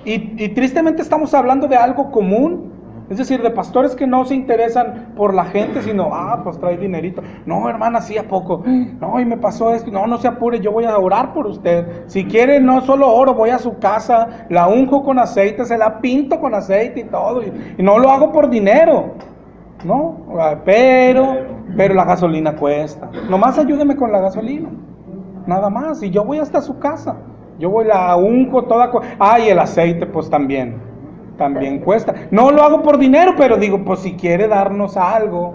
y tristemente estamos hablando de algo común. Es decir, de pastores que no se interesan por la gente, sino, pues trae dinerito. No, hermana, sí, ¿a poco? No, y me pasó esto. No se apure, yo voy a orar por usted. Si quiere, no solo oro, voy a su casa, la unjo con aceite, se la pinto con aceite y todo. Y no lo hago por dinero, ¿no? Pero la gasolina cuesta. Nomás ayúdeme con la gasolina, nada más. Y yo voy hasta su casa. Yo voy, la unjo toda. Y el aceite, pues también cuesta. No lo hago por dinero, pero digo, pues si quiere darnos algo,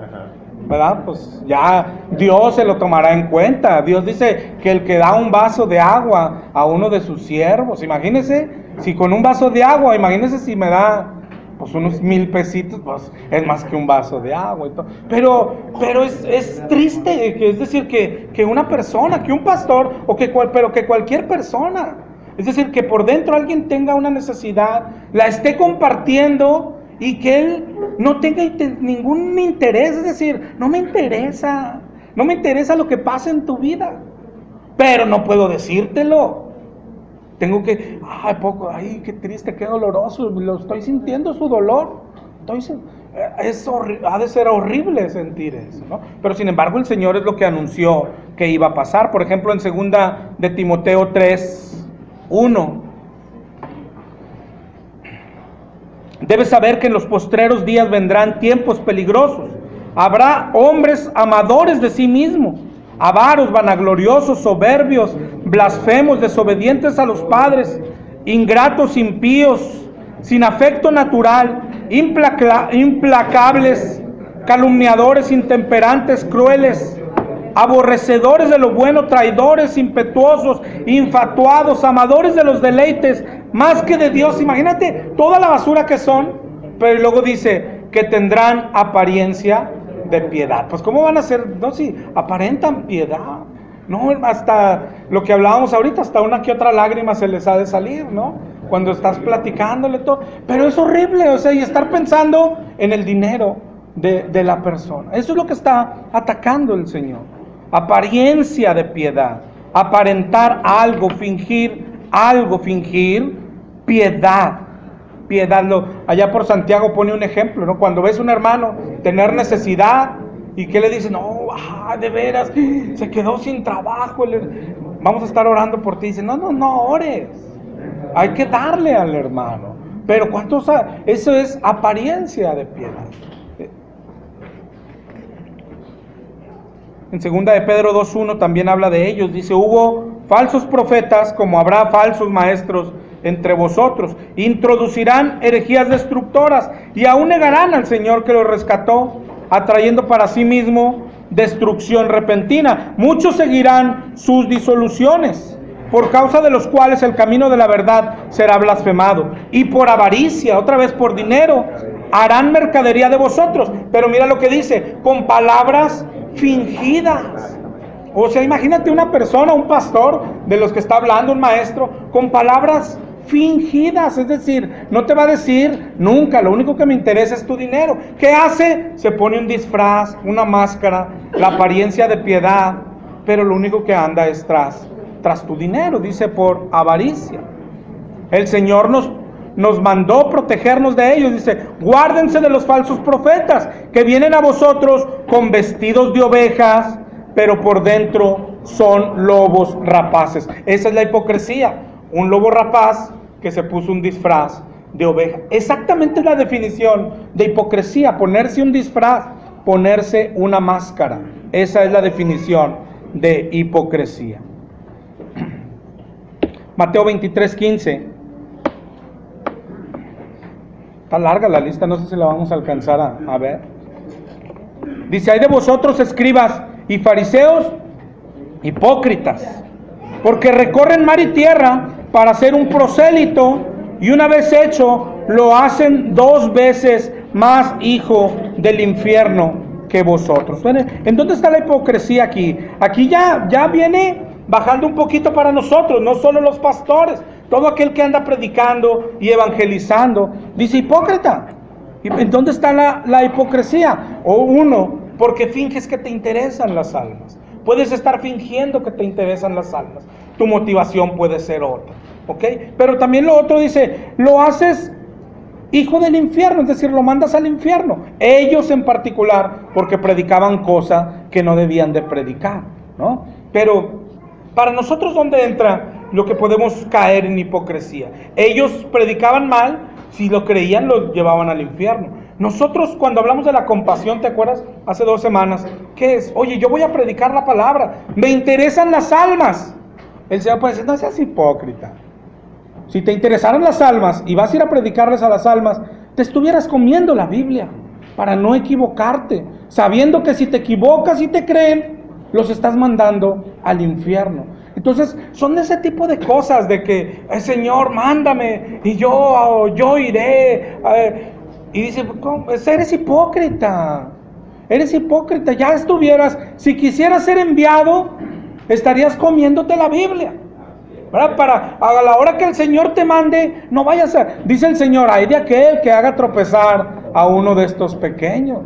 ¿verdad? Pues ya Dios se lo tomará en cuenta. Dios dice que el que da un vaso de agua a uno de sus siervos, imagínese, si con un vaso de agua, imagínese si me da pues unos 1,000 pesitos, pues es más que un vaso de agua y todo. Pero es triste, es decir, que una persona, que un pastor, pero que cualquier persona, es decir, que por dentro alguien tenga una necesidad, la esté compartiendo, y que él no tenga ningún interés. Es decir, no me interesa lo que pasa en tu vida, pero no puedo decírtelo. Tengo que, qué triste, qué doloroso, lo estoy sintiendo su dolor. Entonces, ha de ser horrible sentir eso, ¿no? Pero sin embargo, el Señor es lo que anunció que iba a pasar. Por ejemplo, en 2 de Timoteo 3:1, debes saber que en los postreros días vendrán tiempos peligrosos. Habrá hombres amadores de sí mismos, avaros, vanagloriosos, soberbios, blasfemos, desobedientes a los padres, ingratos, impíos, sin afecto natural, implacables, calumniadores, intemperantes, crueles, aborrecedores de lo bueno, traidores, impetuosos, infatuados, amadores de los deleites, más que de Dios. Imagínate toda la basura que son, pero luego dice que tendrán apariencia de piedad. Pues ¿cómo van a ser? No, si aparentan piedad. No, hasta lo que hablábamos ahorita, hasta una que otra lágrima se les ha de salir, ¿no? Cuando estás platicándole todo. Pero es horrible, o sea, y estar pensando en el dinero de la persona. Eso es lo que está atacando el Señor. Apariencia de piedad, aparentar algo, fingir piedad. Piedad, allá por Santiago pone un ejemplo, ¿no? Cuando ves un hermano tener necesidad y que le dice, no, de veras, se quedó sin trabajo, vamos a estar orando por ti. Dice, no ores, hay que darle al hermano. Pero eso es apariencia de piedad. En 2 de Pedro 2:1 también habla de ellos. Dice, hubo falsos profetas, como habrá falsos maestros entre vosotros. Introducirán herejías destructoras y aún negarán al Señor que los rescató, atrayendo para sí mismo destrucción repentina. Muchos seguirán sus disoluciones, por causa de los cuales el camino de la verdad será blasfemado. Y por avaricia, otra vez por dinero, harán mercadería de vosotros. Pero mira lo que dice, con palabras fingidas. O sea, imagínate una persona, un pastor de los que está hablando, un maestro, con palabras fingidas, es decir, no te va a decir nunca, lo único que me interesa es tu dinero. ¿Qué hace? Se pone un disfraz, una máscara, la apariencia de piedad, pero lo único que anda es tras tu dinero, dice, por avaricia. El Señor nos mandó protegernos de ellos, dice, guárdense de los falsos profetas, que vienen a vosotros con vestidos de ovejas, pero por dentro son lobos rapaces. Esa es la hipocresía, un lobo rapaz que se puso un disfraz de oveja. Exactamente la definición de hipocresía, ponerse un disfraz, ponerse una máscara. Esa es la definición de hipocresía. Mateo 23:15. Está larga la lista, no sé si la vamos a alcanzar a ver. Dice, hay de vosotros escribas y fariseos hipócritas, porque recorren mar y tierra para ser un prosélito, y una vez hecho, lo hacen 2 veces más hijo del infierno que vosotros. ¿En dónde está la hipocresía aquí? Aquí ya viene bajando un poquito para nosotros, no solo los pastores, todo aquel que anda predicando y evangelizando, dice hipócrita. ¿En dónde está la hipocresía? O uno, porque finges que te interesan las almas. Puedes estar fingiendo que te interesan las almas. Tu motivación puede ser otra, ¿ok? Pero también lo otro dice, lo haces hijo del infierno, es decir, lo mandas al infierno. Ellos en particular, porque predicaban cosas que no debían de predicar, ¿no? Pero para nosotros, ¿dónde entra lo que podemos caer en hipocresía? Ellos predicaban mal, si lo creían, lo llevaban al infierno. Nosotros, cuando hablamos de la compasión, ¿te acuerdas? Hace 2 semanas, ¿qué es? Oye, yo voy a predicar la palabra, me interesan las almas. El Señor puede decir, no seas hipócrita. Si te interesaran las almas y vas a ir a predicarles a las almas, te estuvieras comiendo la Biblia para no equivocarte, sabiendo que si te equivocas y te creen, los estás mandando al infierno. Entonces, son de ese tipo de cosas, de que, Señor, mándame, y yo iré. Y dice, eres hipócrita, ya estuvieras, si quisieras ser enviado, estarías comiéndote la Biblia, ¿verdad? A la hora que el Señor te mande, no vayas dice el Señor, hay de aquel que haga tropezar a uno de estos pequeños,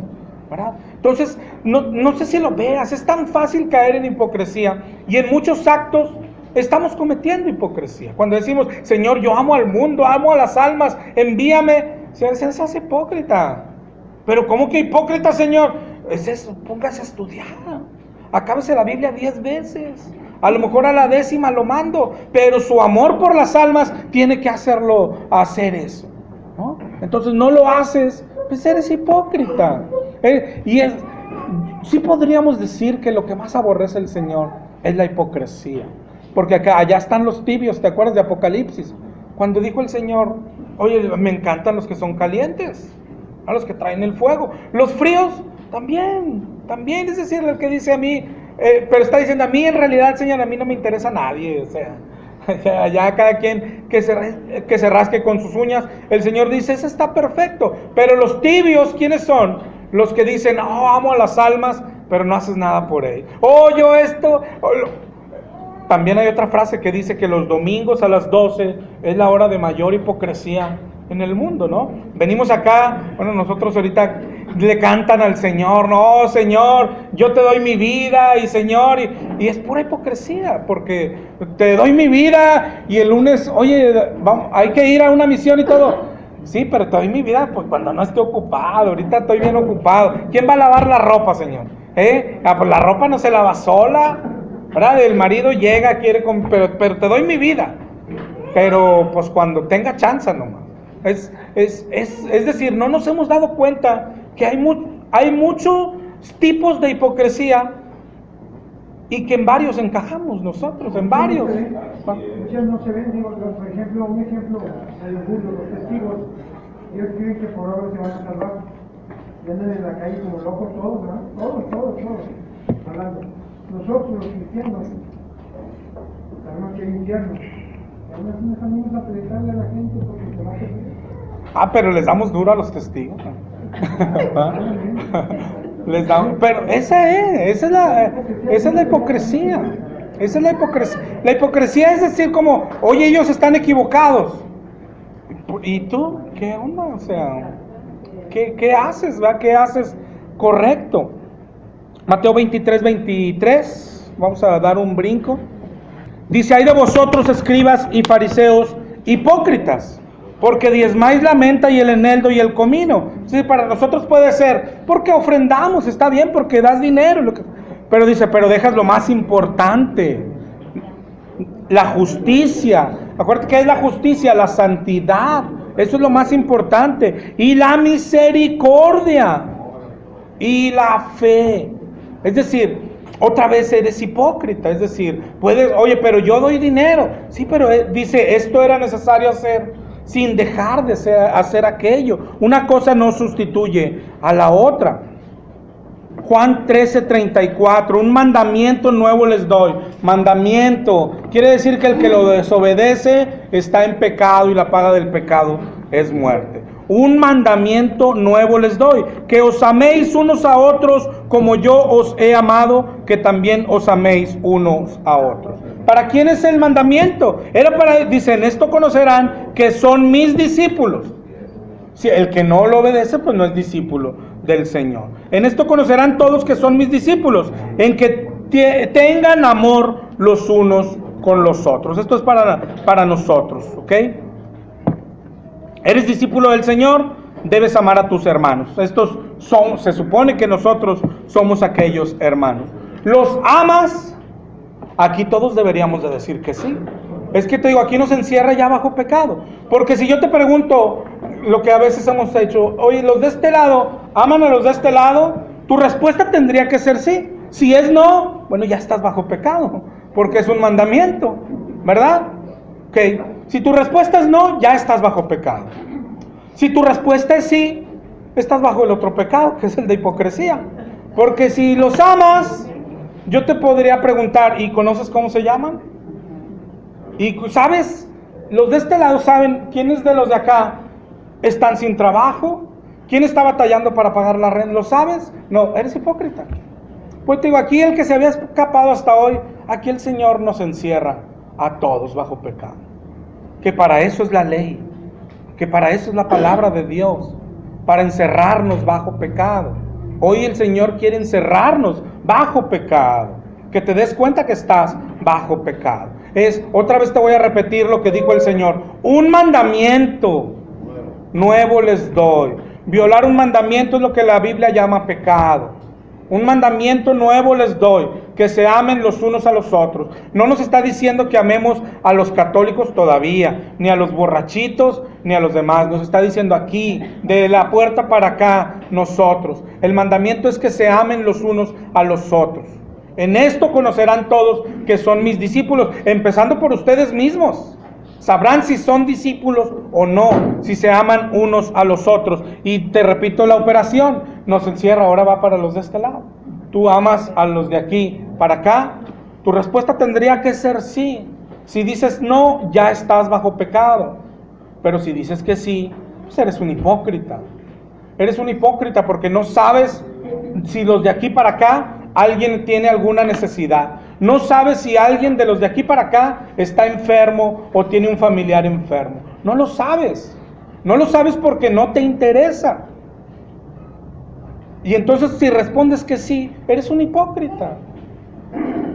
¿verdad? Entonces, no sé si lo veas, es tan fácil caer en hipocresía, y en muchos actos estamos cometiendo hipocresía. Cuando decimos, Señor, yo amo al mundo, amo a las almas, envíame, se hace hipócrita. Pero ¿cómo que hipócrita, Señor? Es eso, póngase a estudiar, acábese la Biblia 10 veces, a lo mejor a la 10ª lo mando, pero su amor por las almas tiene que hacer eso, ¿no? Entonces no lo haces, pues eres hipócrita. Sí podríamos decir que lo que más aborrece el Señor es la hipocresía, porque allá están los tibios. ¿Te acuerdas de Apocalipsis? Cuando dijo el Señor, oye, me encantan los que son calientes, a los que traen el fuego. Los fríos, También, es decir, el que dice a mí, pero está diciendo a mí, en realidad, Señor, a mí no me interesa a nadie, o sea, ya cada quien que se rasque con sus uñas. El Señor dice, eso está perfecto, pero los tibios, ¿quiénes son? Los que dicen, oh, amo a las almas, pero no haces nada por ellos. Oh, yo esto... También hay otra frase que dice que los domingos a las 12 es la hora de mayor hipocresía en el mundo, ¿no? Venimos acá, bueno, nosotros ahorita le cantan al Señor, no, Señor, yo te doy mi vida, y Señor, y es pura hipocresía, porque te doy mi vida, y el lunes, oye, vamos, hay que ir a una misión y todo. Sí, pero te doy mi vida, pues cuando no esté ocupado, ahorita estoy bien ocupado. ¿Quién va a lavar la ropa, Señor? Pues la ropa no se lava sola, ¿verdad? El marido llega, quiere, pero te doy mi vida, pero pues cuando tenga chance nomás. Es decir, no nos hemos dado cuenta que hay muchos tipos de hipocresía y que en varios encajamos nosotros, en varios. Muchas no se ven, digo, por ejemplo, un ejemplo del mundo, los testigos, ellos creen que por obra se van a salvar, y andan en la calle como locos todos, ¿verdad? Todos, hablando. Nosotros los cristianos, sabemos que hay infierno, y aún así nos salimos a predicarle a la gente porque se va a perder. Pero les damos duro a los testigos. Les damos, pero esa es la hipocresía. Esa es la hipocresía. La hipocresía es decir como, oye, ellos están equivocados. ¿Y tú? ¿Qué onda? O sea, ¿qué haces? ¿Va? ¿Qué haces correcto? Mateo 23, vamos a dar un brinco. Dice, hay de vosotros escribas y fariseos hipócritas, porque diezmáis la menta y el eneldo y el comino. Sí, para nosotros puede ser, porque ofrendamos, está bien, porque das dinero. Pero dice, pero dejas lo más importante, la justicia. Acuérdate que es la justicia, la santidad. Eso es lo más importante. Y la misericordia y la fe. Es decir, otra vez eres hipócrita. Es decir, oye, pero yo doy dinero. Sí, pero dice, esto era necesario hacer sin dejar de hacer aquello. Una cosa no sustituye a la otra. Juan 13:34, un mandamiento nuevo les doy. Mandamiento quiere decir que el que lo desobedece está en pecado y la paga del pecado es muerte. Un mandamiento nuevo les doy, que os améis unos a otros como yo os he amado, que también os améis unos a otros. ¿Para quién es el mandamiento? Dicen, esto conocerán que son mis discípulos. Si el que no lo obedece, pues no es discípulo del Señor. En esto conocerán todos que son mis discípulos, en que tengan amor los unos con los otros. Esto es para nosotros, ¿ok? ¿Eres discípulo del Señor? Debes amar a tus hermanos. Se supone que nosotros somos aquellos hermanos. ¿Los amas? Aquí todos deberíamos de decir que sí. Es que te digo, aquí nos encierra ya bajo pecado. Porque si yo te pregunto, lo que a veces hemos hecho, oye, los de este lado, ¿aman a los de este lado? Tu respuesta tendría que ser sí. Si es no, bueno, ya estás bajo pecado, porque es un mandamiento, ¿verdad? Ok, si tu respuesta es no, ya estás bajo pecado. Si tu respuesta es sí, estás bajo el otro pecado, que es el de hipocresía. Porque si los amas, yo te podría preguntar, ¿y conoces cómo se llaman? Y sabes, los de este lado saben quiénes de los de acá están sin trabajo, quién está batallando para pagar la renta, ¿lo sabes? No, eres hipócrita. Pues te digo, aquí el que se había escapado hasta hoy, aquí el Señor nos encierra a todos bajo pecado. Que para eso es la ley, que para eso es la palabra de Dios, para encerrarnos bajo pecado. Hoy el Señor quiere encerrarnos bajo pecado, que te des cuenta que estás bajo pecado. Otra vez te voy a repetir lo que dijo el Señor, un mandamiento nuevo les doy. Violar un mandamiento es lo que la Biblia llama pecado. Un mandamiento nuevo les doy, que se amen los unos a los otros. No nos está diciendo que amemos a los católicos todavía, ni a los borrachitos, ni a los demás. Nos está diciendo aquí, de la puerta para acá, nosotros. El mandamiento es que se amen los unos a los otros. En esto conocerán todos que son mis discípulos, empezando por ustedes mismos. Sabrán si son discípulos o no, si se aman unos a los otros. Y te repito la operación, nos encierra, ahora va para los de este lado. Tú amas a los de aquí para acá. Tu respuesta tendría que ser sí. Si dices no, ya estás bajo pecado. Pero si dices que sí, pues eres un hipócrita. Eres un hipócrita porque no sabes si los de aquí para acá alguien tiene alguna necesidad. No sabes si alguien de los de aquí para acá está enfermo o tiene un familiar enfermo. No lo sabes. No lo sabes porque no te interesa. Y entonces si respondes que sí, eres un hipócrita.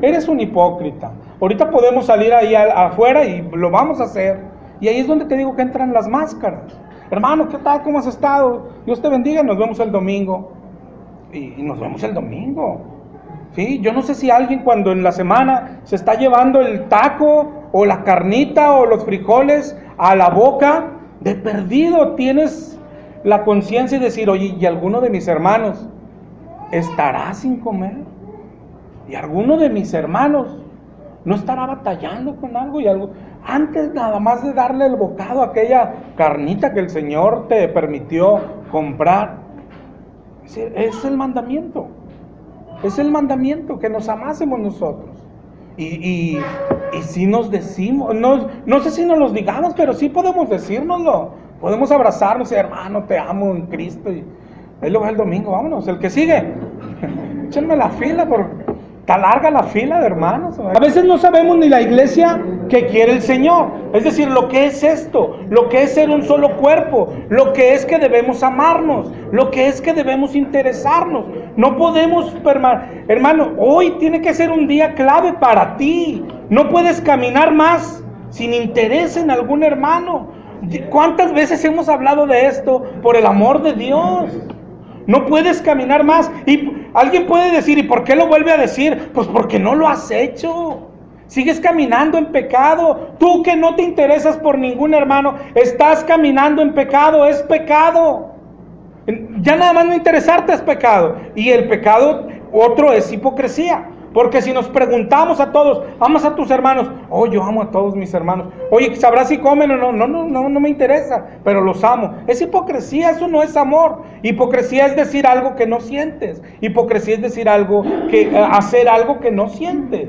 Eres un hipócrita. Ahorita podemos salir ahí afuera y lo vamos a hacer. Y ahí es donde te digo que entran las máscaras. Hermano, ¿qué tal? ¿Cómo has estado? Dios te bendiga, nos vemos el domingo. Y nos vemos el domingo. ¿Sí? Yo no sé si alguien cuando en la semana se está llevando el taco o la carnita o los frijoles a la boca, de perdido tienes la conciencia y decir, oye, ¿y alguno de mis hermanos estará sin comer? ¿Y alguno de mis hermanos no estará batallando con algo? Y algo antes nada más de darle el bocado a aquella carnita que el Señor te permitió comprar. Es el mandamiento. Es el mandamiento, que nos amásemos nosotros. Y si nos decimos, no sé si nos los digamos, pero sí podemos decírnoslo. Podemos abrazarnos y hermano, te amo en Cristo. Y ahí lo va el domingo, vámonos. El que sigue, échenme la fila, porque está larga la fila de hermanos. A veces no sabemos ni la iglesia que quiere el Señor. Es decir, lo que es esto, lo que es ser un solo cuerpo, lo que es que debemos amarnos, lo que es que debemos interesarnos. No podemos hermano, hoy tiene que ser un día clave para ti. No puedes caminar más sin interés en algún hermano. ¿Cuántas veces hemos hablado de esto? Por el amor de Dios. No puedes caminar más. Y alguien puede decir, ¿y por qué lo vuelve a decir? Pues porque no lo has hecho. Sigues caminando en pecado. Tú que no te interesas por ningún hermano, estás caminando en pecado. Es pecado. Ya nada más no interesarte es pecado. Y el pecado otro es hipocresía. Porque si nos preguntamos a todos, ¿amas a tus hermanos? Oh, yo amo a todos mis hermanos. Oye, ¿sabrás si comen o no? No me interesa, pero los amo. Es hipocresía, eso no es amor. Hipocresía es decir algo que no sientes. Hipocresía es decir algo hacer algo que no sientes.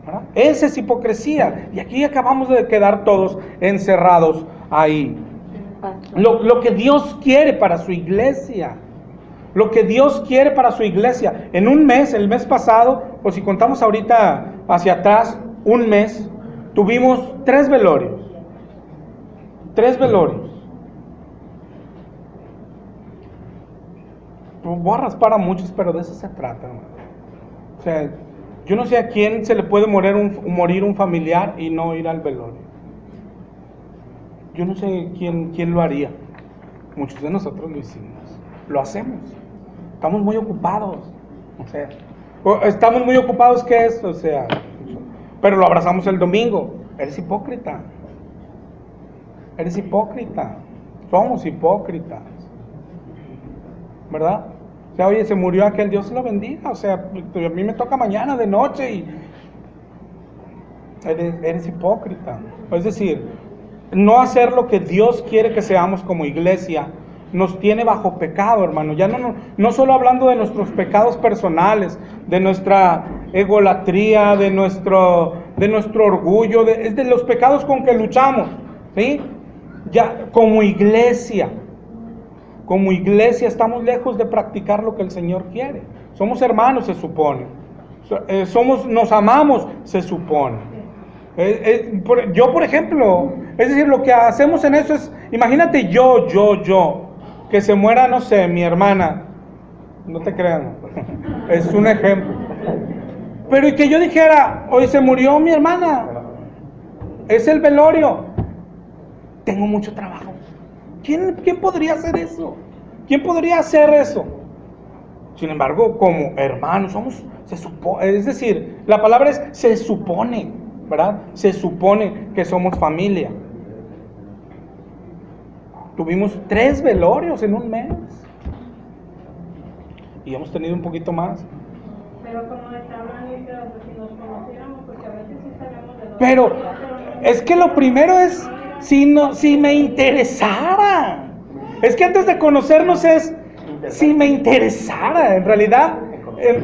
¿Verdad? Esa es hipocresía. Y aquí acabamos de quedar todos encerrados ahí. Lo que Dios quiere para su iglesia. Lo que Dios quiere para su iglesia. En un mes, el mes pasado, o si contamos ahorita hacia atrás, un mes, tuvimos 3 velorios. 3 velorios. Voy a raspar a muchos, pero de eso se trata. O sea, yo no sé a quién se le puede morir un familiar y no ir al velorio. Yo no sé quién lo haría. Muchos de nosotros lo hicimos. Lo hacemos. Estamos muy ocupados. O sea, estamos muy ocupados, ¿qué es? O sea, pero lo abrazamos el domingo. Eres hipócrita. Eres hipócrita. Somos hipócritas. ¿Verdad? O sea, oye, se murió aquel, Dios lo bendiga. O sea, a mí me toca mañana de noche y eres hipócrita. Es decir, no hacer lo que Dios quiere que seamos como iglesia nos tiene bajo pecado, hermano. Ya no solo hablando de nuestros pecados personales, de nuestra egolatría, de nuestro orgullo, es de los pecados con que luchamos, ¿sí? Ya como iglesia estamos lejos de practicar lo que el Señor quiere. Somos hermanos, se supone. Nos amamos, se supone. Yo, por ejemplo, es decir, lo que hacemos en eso es, imagínate yo, que se muera, no sé, mi hermana, no te crean, es un ejemplo, pero y que yo dijera, hoy se murió mi hermana, es el velorio, tengo mucho trabajo. ¿Quién podría hacer eso? ¿Quién podría hacer eso? Sin embargo, como hermanos, es decir, la palabra es se supone, ¿verdad? Se supone que somos familia. Tuvimos 3 velorios en un mes. Y hemos tenido un poquito más. Pero como estaban si nos conociéramos, porque a veces sí sabemos de dónde. Pero es que lo primero es si me interesara. Es que antes de conocernos es Si me interesara, en realidad, el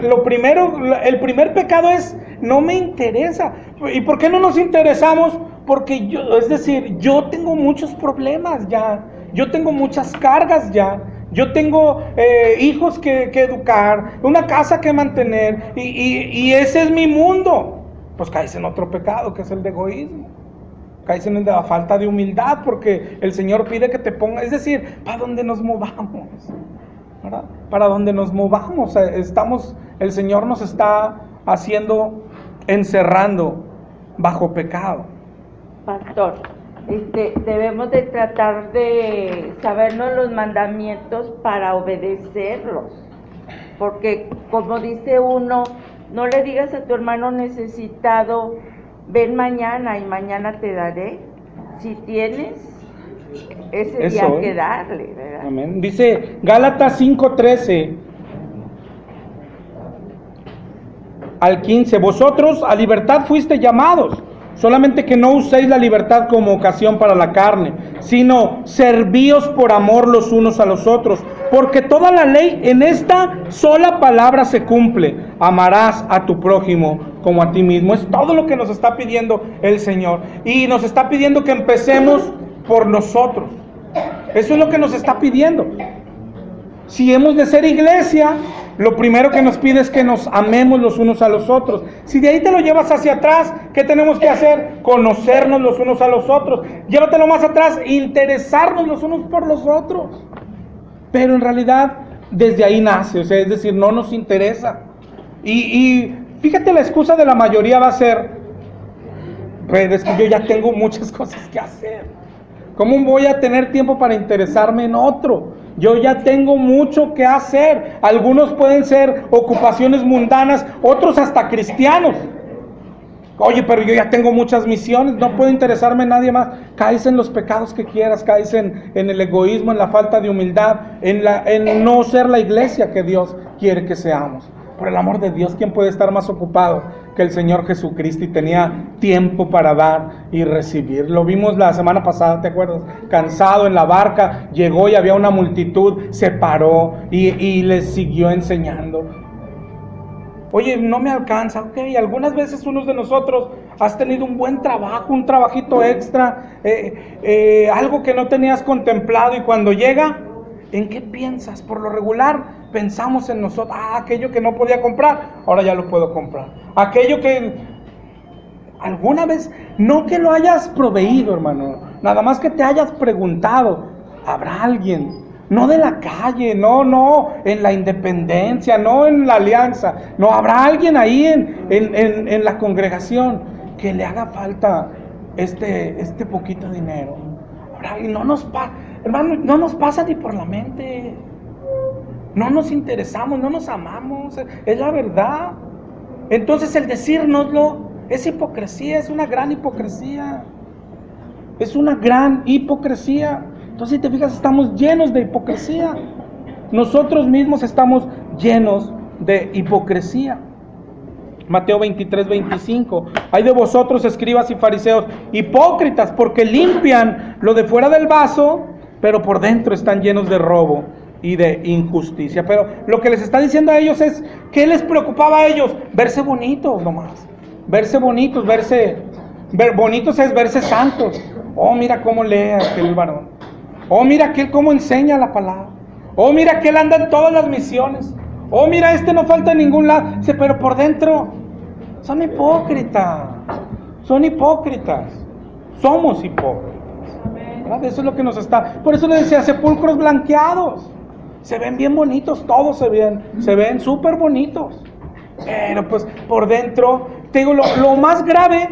primer pecado es, no me interesa. ¿Y por qué no nos interesamos? Porque yo tengo muchos problemas ya, yo tengo muchas cargas ya, yo tengo hijos que educar, una casa que mantener, y ese es mi mundo. Pues caes en otro pecado, que es el de egoísmo. Caes en el de la falta de humildad, porque el Señor pide que te pongas, es decir, para donde nos movamos, ¿verdad? Para donde nos movamos, el Señor nos está encerrando bajo pecado. Pastor, debemos de tratar de sabernos los mandamientos para obedecerlos, porque como dice uno, no le digas a tu hermano necesitado, ven mañana y mañana te daré. Si tienes, ese día hay que darle, ¿verdad? Amén. Dice Gálatas 5:13 al 15, vosotros a libertad fuiste llamados, solamente que no uséis la libertad como ocasión para la carne, sino servíos por amor los unos a los otros, porque toda la ley en esta sola palabra se cumple: amarás a tu prójimo como a ti mismo. Es todo lo que nos está pidiendo el Señor, y nos está pidiendo que empecemos por nosotros. Eso es lo que nos está pidiendo. Si hemos de ser iglesia, lo primero que nos pide es que nos amemos los unos a los otros. Si de ahí te lo llevas hacia atrás, ¿qué tenemos que hacer? Conocernos los unos a los otros. Llévatelo más atrás, interesarnos los unos por los otros. Pero en realidad, desde ahí nace, es decir, no nos interesa. Y fíjate, la excusa de la mayoría va a ser: es que yo ya tengo muchas cosas que hacer. ¿Cómo voy a tener tiempo para interesarme en otro? Yo ya tengo mucho que hacer. Algunos pueden ser ocupaciones mundanas, otros hasta cristianos. Oye, pero yo ya tengo muchas misiones, no puedo interesarme en nadie más. Caes en los pecados que quieras, caes en el egoísmo, en la falta de humildad, en no ser la iglesia que Dios quiere que seamos. Por el amor de Dios, ¿quién puede estar más ocupado que el Señor Jesucristo? Y tenía tiempo para dar y recibir. Lo vimos la semana pasada, ¿te acuerdas? Cansado en la barca, llegó y había una multitud, se paró y les siguió enseñando. Oye, no me alcanza, ok. Algunas veces unos de nosotros has tenido un buen trabajo, un trabajito extra, algo que no tenías contemplado, y cuando llega, ¿en qué piensas? Por lo regular pensamos en nosotros. Aquello que no podía comprar, ahora ya lo puedo comprar. Aquello que alguna vez, no que lo hayas proveído, hermano, nada más que te hayas preguntado, ¿habrá alguien? No de la calle, no en la Independencia, no en la Alianza, no, habrá alguien ahí en la congregación que le haga falta este poquito dinero. Y hermano, no nos pasa ni por la mente. No nos interesamos, no nos amamos, es la verdad. Entonces el decírnoslo es hipocresía, es una gran hipocresía. Es una gran hipocresía. Entonces, si te fijas, estamos llenos de hipocresía. Nosotros mismos estamos llenos de hipocresía. Mateo 23:25. Hay de vosotros, escribas y fariseos, hipócritas, porque limpian lo de fuera del vaso, pero por dentro están llenos de robo y de injusticia. Pero lo que les está diciendo a ellos es, ¿qué les preocupaba a ellos? Verse bonitos nomás. Verse bonitos, ver bonitos es verse santos. Oh, mira cómo lee aquel varón. Oh, mira aquel cómo enseña la palabra. Oh, mira aquel anda en todas las misiones. Oh, mira, no falta en ningún lado. Dice, pero por dentro son hipócritas. Son hipócritas. Somos hipócritas. ¿Verdad? Eso es lo que nos está. Por eso le decía, sepulcros blanqueados. Se ven bien bonitos, todos se ven súper bonitos. Pero pues por dentro, te digo, lo más grave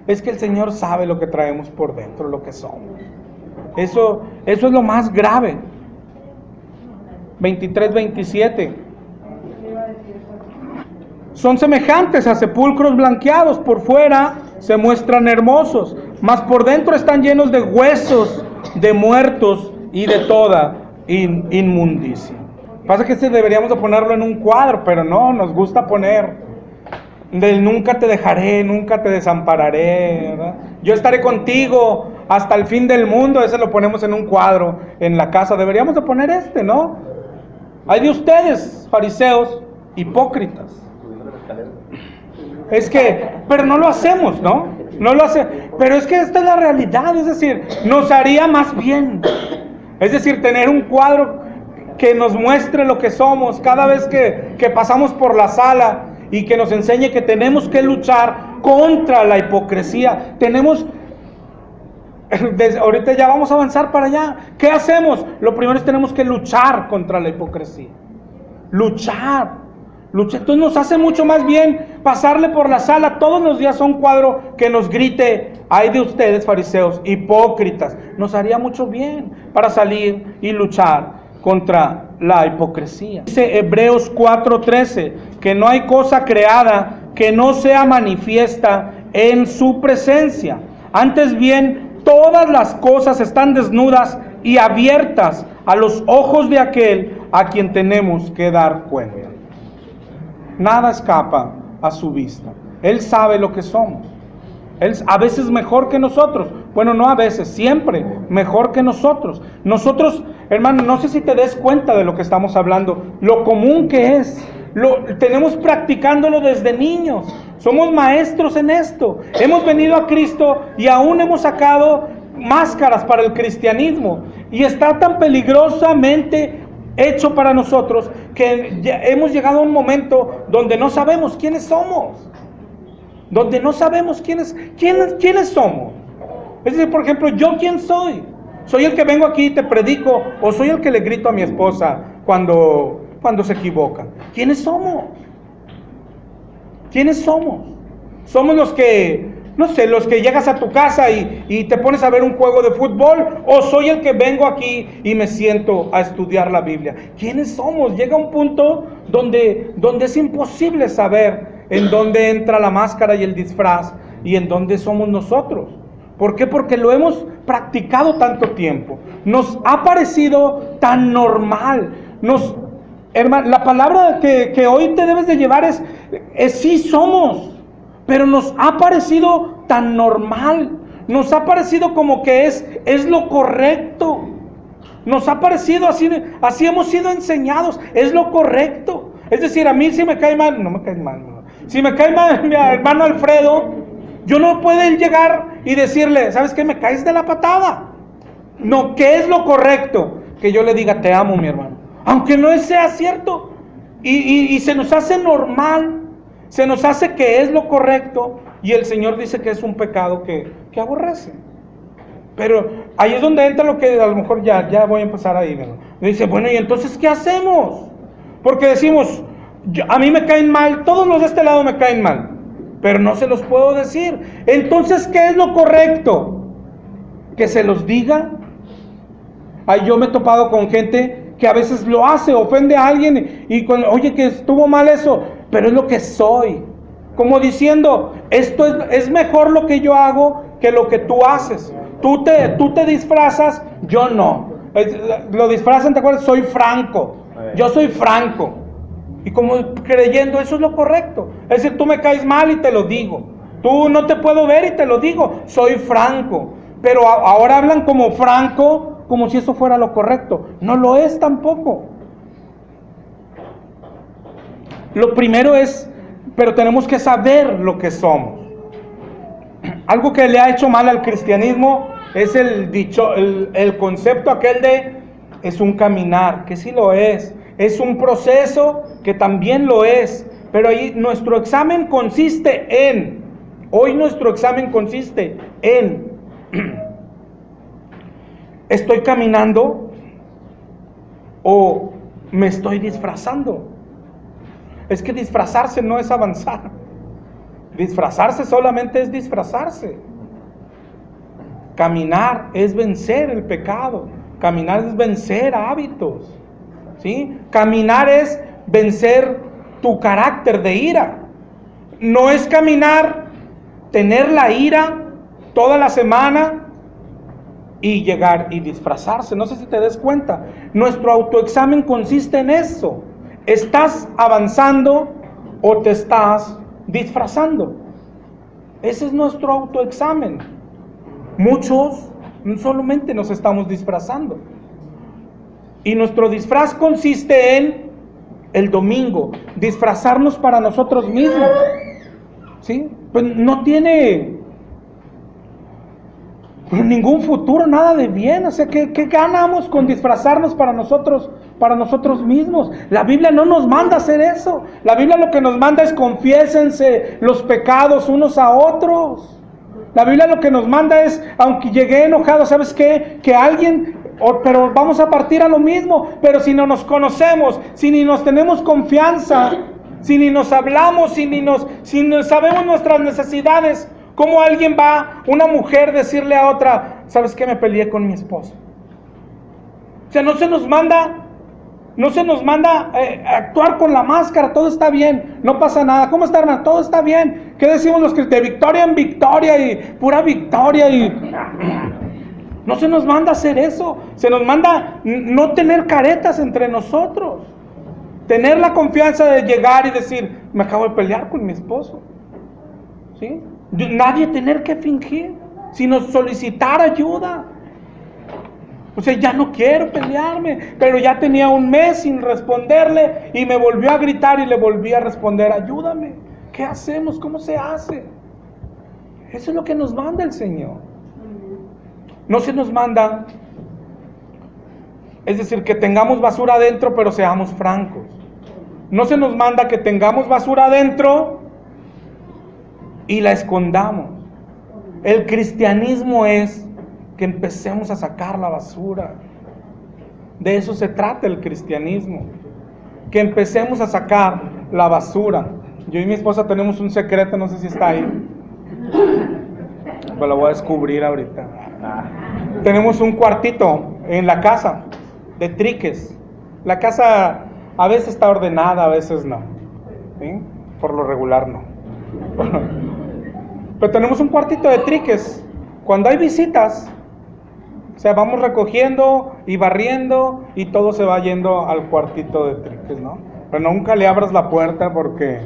es que el Señor sabe lo que traemos por dentro, lo que somos. Eso es lo más grave. 23-27. Son semejantes a sepulcros blanqueados, por fuera se muestran hermosos, mas por dentro están llenos de huesos, de muertos y de toda inmundicia. Pasa que deberíamos de ponerlo en un cuadro, pero no, nos gusta poner del nunca te dejaré, nunca te desampararé, ¿verdad? Yo estaré contigo hasta el fin del mundo. Ese lo ponemos en un cuadro en la casa. Deberíamos de poner ¿no? Hay de ustedes, fariseos, hipócritas. Es que, pero no lo hacemos, ¿no? No lo hace, pero es que esta es la realidad, es decir, nos haría más bien. Es decir, tener un cuadro que nos muestre lo que somos cada vez que pasamos por la sala y que nos enseñe que tenemos que luchar contra la hipocresía. Ahorita ya vamos a avanzar para allá. ¿Qué hacemos? Lo primero es tenemos que luchar contra la hipocresía. Luchar. Entonces nos hace mucho más bien pasarle por la sala todos los días a un cuadro que nos grite: ay de ustedes, fariseos, hipócritas. Nos haría mucho bien para salir y luchar contra la hipocresía. Dice Hebreos 4:13 que no hay cosa creada que no sea manifiesta en su presencia. Antes bien, todas las cosas están desnudas y abiertas a los ojos de aquel a quien tenemos que dar cuenta. Nada escapa a su vista. Él sabe lo que somos. Él a veces mejor que nosotros. Bueno, no a veces, siempre mejor que nosotros. Nosotros, hermano, no sé si te des cuenta de lo que estamos hablando, lo común que es. Tenemos practicándolo desde niños. Somos maestros en esto. Hemos venido a Cristo y aún hemos sacado máscaras para el cristianismo. Y está tan peligrosamente hecho para nosotros que ya hemos llegado a un momento donde no sabemos quiénes somos. Donde no sabemos quiénes somos. Es decir, por ejemplo, ¿yo quién soy? ¿Soy el que vengo aquí y te predico? ¿O soy el que le grito a mi esposa cuando se equivoca? ¿Quiénes somos? ¿Quiénes somos? ¿Somos los que, no sé, los que llegas a tu casa y te pones a ver un juego de fútbol? ¿O soy el que vengo aquí y me siento a estudiar la Biblia? ¿Quiénes somos? Llega un punto donde es imposible saber en dónde entra la máscara y el disfraz y en dónde somos nosotros. ¿Por qué? Porque lo hemos practicado tanto tiempo. Nos ha parecido tan normal. Hermano, la palabra que hoy te debes de llevar es sí somos, pero nos ha parecido tan normal. Nos ha parecido como que es lo correcto. Nos ha parecido así hemos sido enseñados, es lo correcto. Es decir, a mí si me cae mal, no me cae mal, no. Si me cae mal mi hermano Alfredo, yo no puedo llegar y decirle: ¿sabes qué? Me caes de la patada. No, ¿qué es lo correcto? Que yo le diga: te amo, mi hermano. Aunque no sea cierto. Y se nos hace normal. Se nos hace que es lo correcto. Y el Señor dice que es un pecado que aborrece. Pero ahí es donde entra lo que a lo mejor ya voy a empezar ahí, ¿verdad? Me dice: bueno, ¿y entonces qué hacemos? Porque decimos: a mí me caen mal, todos los de este lado me caen mal, pero no se los puedo decir. Entonces, ¿qué es lo correcto? ¿Que se los diga? Ay, yo me he topado con gente que a veces lo hace, ofende a alguien oye, que estuvo mal eso, pero es lo que soy. Como diciendo: esto es mejor lo que yo hago que lo que tú haces. Tú te disfrazas, yo no. Lo disfrazan, ¿te acuerdas? Soy franco. Yo soy franco. Y como creyendo eso es lo correcto. Es decir, tú me caes mal y te lo digo. Tú no te puedo ver y te lo digo. Soy franco. Pero ahora hablan como franco, como si eso fuera lo correcto. No lo es tampoco. Lo primero es, pero tenemos que saber lo que somos. Algo que le ha hecho mal al cristianismo es el concepto aquel de es un caminar, que sí lo es un proceso que también lo es, pero ahí nuestro examen consiste en, ¿estoy caminando o me estoy disfrazando? Es que disfrazarse no es avanzar. Disfrazarse solamente es disfrazarse. Caminar es vencer el pecado. Caminar es vencer hábitos. ¿Sí? Caminar es vencer tu carácter de ira. No es caminar, tener la ira toda la semana y llegar y disfrazarse. No sé si te des cuenta. Nuestro autoexamen consiste en eso. ¿Estás avanzando o te estás disfrazando? Ese es nuestro autoexamen. Muchos solamente nos estamos disfrazando. Y nuestro disfraz consiste en el domingo, disfrazarnos para nosotros mismos. ¿Sí? Pues no tiene ningún futuro, nada de bien. O sea, ¿qué ganamos con disfrazarnos para nosotros mismos? La Biblia no nos manda a hacer eso. La Biblia lo que nos manda es confiésense los pecados unos a otros. La Biblia lo que nos manda es, aunque llegué enojado, ¿sabes qué? Que alguien, pero vamos a partir a lo mismo. Pero si no nos conocemos, si ni nos tenemos confianza, si ni nos hablamos, si no sabemos nuestras necesidades, ¿cómo alguien va, una mujer, decirle a otra, ¿sabes qué? Me peleé con mi esposo? O sea, no se nos manda actuar con la máscara. Todo está bien, no pasa nada. ¿Cómo está, hermano? Todo está bien. ¿Qué decimos los que de victoria en victoria y pura victoria? Y no se nos manda hacer eso. Se nos manda no tener caretas entre nosotros. Tener la confianza de llegar y decir, me acabo de pelear con mi esposo. ¿Sí? Nadie tener que fingir, sino solicitar ayuda. O sea, ya no quiero pelearme, pero ya tenía un mes sin responderle y me volvió a gritar y le volví a responder, ayúdame. ¿Qué hacemos? ¿Cómo se hace? Eso es lo que nos manda el Señor. No se nos manda, es decir, que tengamos basura adentro, pero seamos francos. No se nos manda que tengamos basura adentro y la escondamos. El cristianismo es que empecemos a sacar la basura. De eso se trata el cristianismo. Que empecemos a sacar la basura. Yo y mi esposa tenemos un secreto, no sé si está ahí. Pues lo voy a descubrir ahorita. Tenemos un cuartito en la casa de triques. La casa a veces está ordenada, a veces no. ¿Sí? Por lo regular no. Pero tenemos un cuartito de triques. Cuando hay visitas, o sea, vamos recogiendo y barriendo y todo se va yendo al cuartito de triques, ¿no? Pero nunca le abras la puerta porque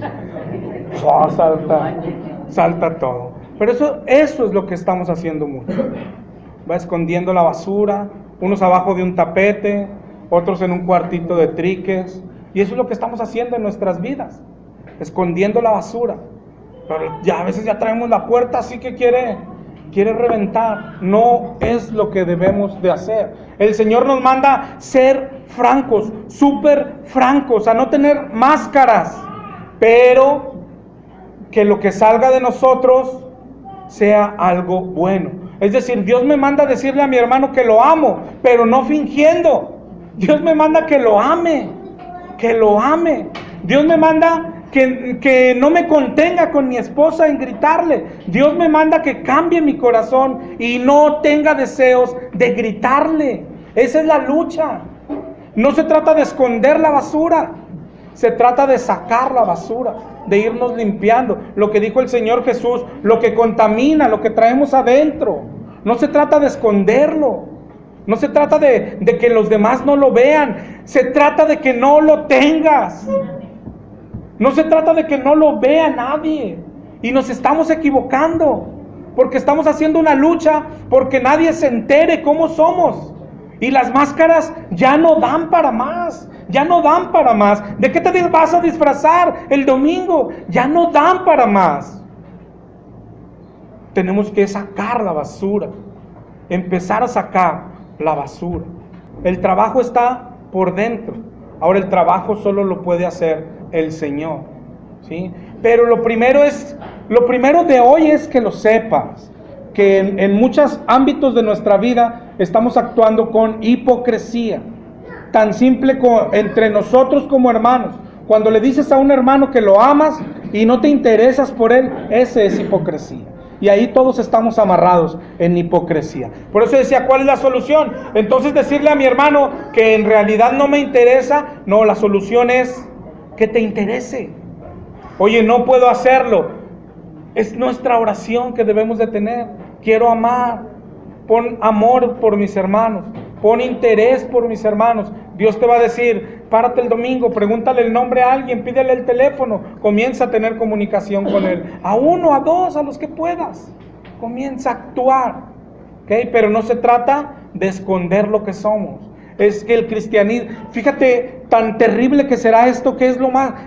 salta todo. Pero eso es lo que estamos haciendo mucho. Va escondiendo la basura, unos abajo de un tapete, otros en un cuartito de triques. Y eso es lo que estamos haciendo en nuestras vidas, escondiendo la basura. Pero ya a veces ya traemos la puerta así que quiere reventar. No es lo que debemos de hacer. El Señor nos manda ser francos, súper francos, a no tener máscaras, pero que lo que salga de nosotros sea algo bueno. Es decir, Dios me manda a decirle a mi hermano que lo amo, pero no fingiendo. Dios me manda que lo ame, que lo ame. Dios me manda que no me contenga con mi esposa en gritarle. Dios me manda que cambie mi corazón y no tenga deseos de gritarle. Esa es la lucha. No se trata de esconder la basura, se trata de sacar la basura, de irnos limpiando. Lo que dijo el Señor Jesús, lo que contamina, lo que traemos adentro. No se trata de esconderlo. No se trata de que los demás no lo vean. Se trata de que no lo tengas. No se trata de que no lo vea nadie. Y nos estamos equivocando, porque estamos haciendo una lucha porque nadie se entere cómo somos. Y las máscaras ya no dan para más. Ya no dan para más. ¿De qué te vas a disfrazar el domingo? Ya no dan para más. Tenemos que sacar la basura. Empezar a sacar la basura. El trabajo está por dentro. Ahora el trabajo solo lo puede hacer el Señor, ¿sí? Pero lo primero de hoy es que lo sepas, que en muchos ámbitos de nuestra vida estamos actuando con hipocresía, tan simple entre nosotros como hermanos. Cuando le dices a un hermano que lo amas y no te interesas por él, ese es hipocresía. Y ahí todos estamos amarrados en hipocresía. Por eso decía, ¿cuál es la solución? Entonces decirle a mi hermano que en realidad no me interesa. No, la solución es que te interese. Oye, no puedo hacerlo. Es nuestra oración que debemos de tener. Quiero amar. Pon amor por mis hermanos. Pon interés por mis hermanos. Dios te va a decir, párate el domingo, pregúntale el nombre a alguien, pídele el teléfono, comienza a tener comunicación con él. A uno, a dos, a los que puedas. Comienza a actuar. ¿Okay? Pero no se trata de esconder lo que somos. es que el cristianismo, fíjate tan terrible que será esto, que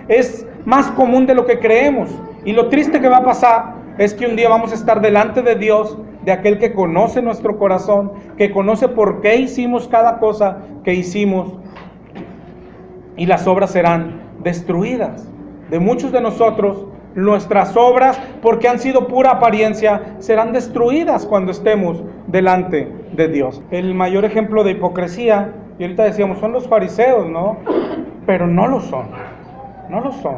es más común de lo que creemos. Y lo triste que va a pasar es que un día vamos a estar delante de Dios, de aquel que conoce nuestro corazón, que conoce por qué hicimos cada cosa que hicimos, y las obras serán destruidas. De muchos de nosotros, nuestras obras, porque han sido pura apariencia, serán destruidas cuando estemos delante de Dios. El mayor ejemplo de hipocresía, y ahorita decíamos, son los fariseos, ¿no? Pero no lo son, no lo son.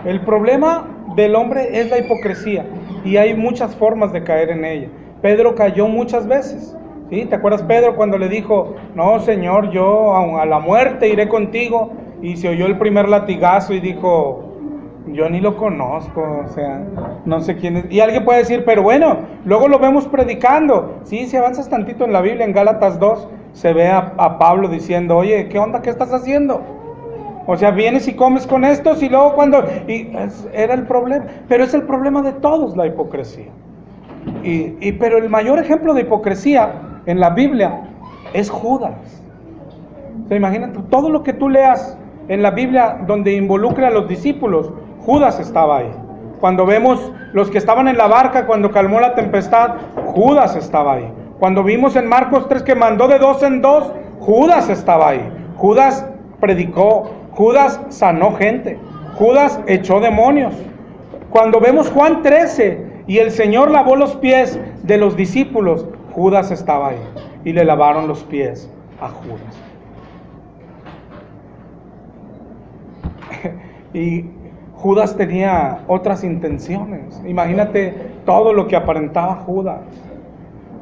El problema del hombre es la hipocresía, y hay muchas formas de caer en ella. Pedro cayó muchas veces, ¿sí? ¿Te acuerdas Pedro cuando le dijo, no Señor, yo a la muerte iré contigo? Y se oyó el primer latigazo y dijo, yo ni lo conozco, o sea, no sé quién es. Y alguien puede decir, pero bueno, luego lo vemos predicando. Sí, si avanzas tantito en la Biblia, en Gálatas 2, se ve a Pablo diciendo, oye, ¿qué onda? ¿Qué estás haciendo? O sea, vienes y comes con estos y luego cuando... era el problema, pero es el problema de todos, la hipocresía. Pero el mayor ejemplo de hipocresía en la Biblia es Judas. O sea, imagínate, todo lo que tú leas en la Biblia donde involucra a los discípulos, Judas estaba ahí. Cuando vemos los que estaban en la barca cuando calmó la tempestad, Judas estaba ahí. Cuando vimos en Marcos 3 que mandó de 2 en 2, Judas estaba ahí. Judas predicó, Judas sanó gente, Judas echó demonios. Cuando vemos Juan 13 y el Señor lavó los pies de los discípulos, Judas estaba ahí y le lavaron los pies a Judas. Y Judas tenía otras intenciones. Imagínate todo lo que aparentaba Judas.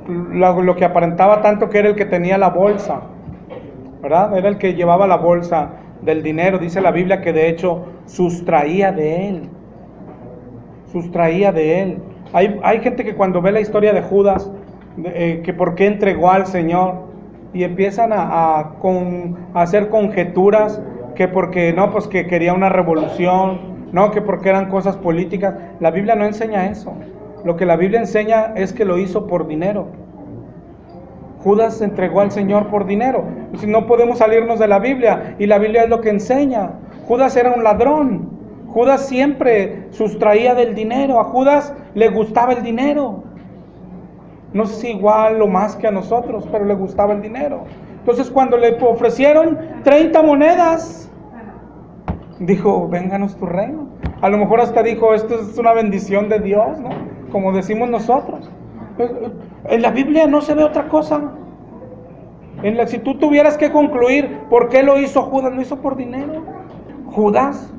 Lo que aparentaba tanto que era el que tenía la bolsa, ¿verdad? Era el que llevaba la bolsa del dinero. Dice la Biblia que de hecho sustraía de él. Sustraía de él. Hay gente que cuando ve la historia de Judas, que por qué entregó al Señor, y empiezan a hacer conjeturas, que porque no, pues que quería una revolución, no, que porque eran cosas políticas. La Biblia no enseña eso. Lo que la Biblia enseña es que lo hizo por dinero. Judas se entregó al Señor por dinero. Si no podemos salirnos de la Biblia, y la Biblia es lo que enseña. Judas era un ladrón. Judas siempre sustraía del dinero. A Judas le gustaba el dinero. No sé si igual o más que a nosotros, pero le gustaba el dinero. Entonces cuando le ofrecieron 30 monedas, dijo, vénganos tu reino. A lo mejor hasta dijo, esto es una bendición de Dios, ¿no? Como decimos nosotros. En la Biblia no se ve otra cosa. Si tú tuvieras que concluir por qué lo hizo Judas, lo hizo por dinero. Judas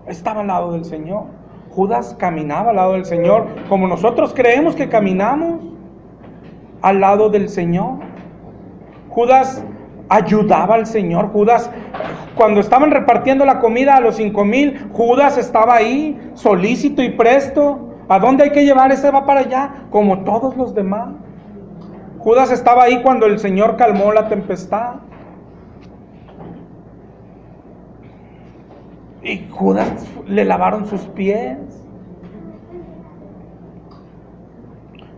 estaba al lado del Señor. Judas caminaba al lado del Señor, como nosotros creemos que caminamos al lado del Señor. Judas ayudaba al Señor. Judas, cuando estaban repartiendo la comida a los 5,000, Judas estaba ahí, solícito y presto. ¿A dónde hay que llevar? Ese va para allá, como todos los demás. Judas estaba ahí cuando el Señor calmó la tempestad. Y Judas le lavaron sus pies.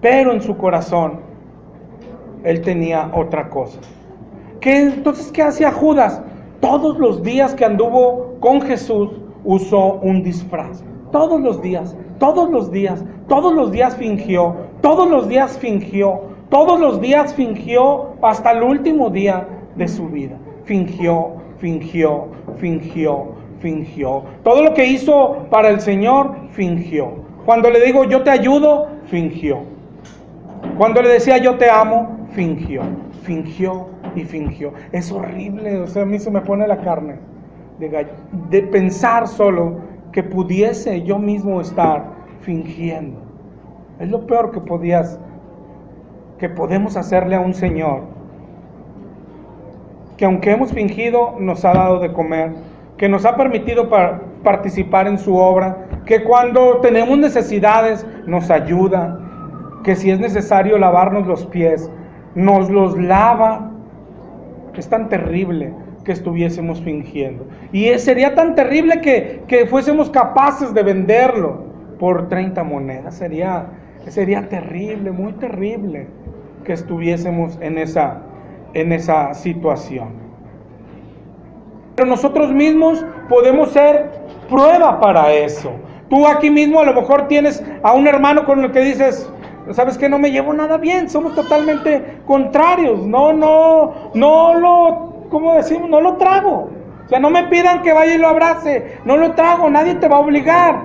Pero en su corazón él tenía otra cosa. Entonces, ¿qué hacía Judas? Todos los días que anduvo con Jesús, usó un disfraz. Todos los días, todos los días, todos los días fingió, todos los días fingió, todos los días fingió hasta el último día de su vida. Fingió, fingió, fingió, fingió. Todo lo que hizo para el Señor, fingió. Cuando le digo, yo te ayudo, fingió. Cuando le decía, yo te amo, fingió, fingió y fingió. Es horrible, o sea, a mí se me pone la carne de pensar solo que pudiese yo mismo estar fingiendo. Es lo peor que podemos hacerle a un Señor, que aunque hemos fingido, nos ha dado de comer, que nos ha permitido participar en su obra, que cuando tenemos necesidades nos ayuda, que si es necesario lavarnos los pies, nos los lava. Es tan terrible que estuviésemos fingiendo. Y sería tan terrible que fuésemos capaces de venderlo por 30 monedas. Sería terrible, muy terrible que estuviésemos en esa en esa situación. Pero nosotros mismos podemos ser prueba para eso. Tú aquí mismo a lo mejor tienes a un hermano con el que dices, ¿sabes qué? No me llevo nada bien, somos totalmente contrarios, ¿cómo decimos? No lo trago. O sea, no me pidan que vaya y lo abrace, no lo trago, nadie te va a obligar.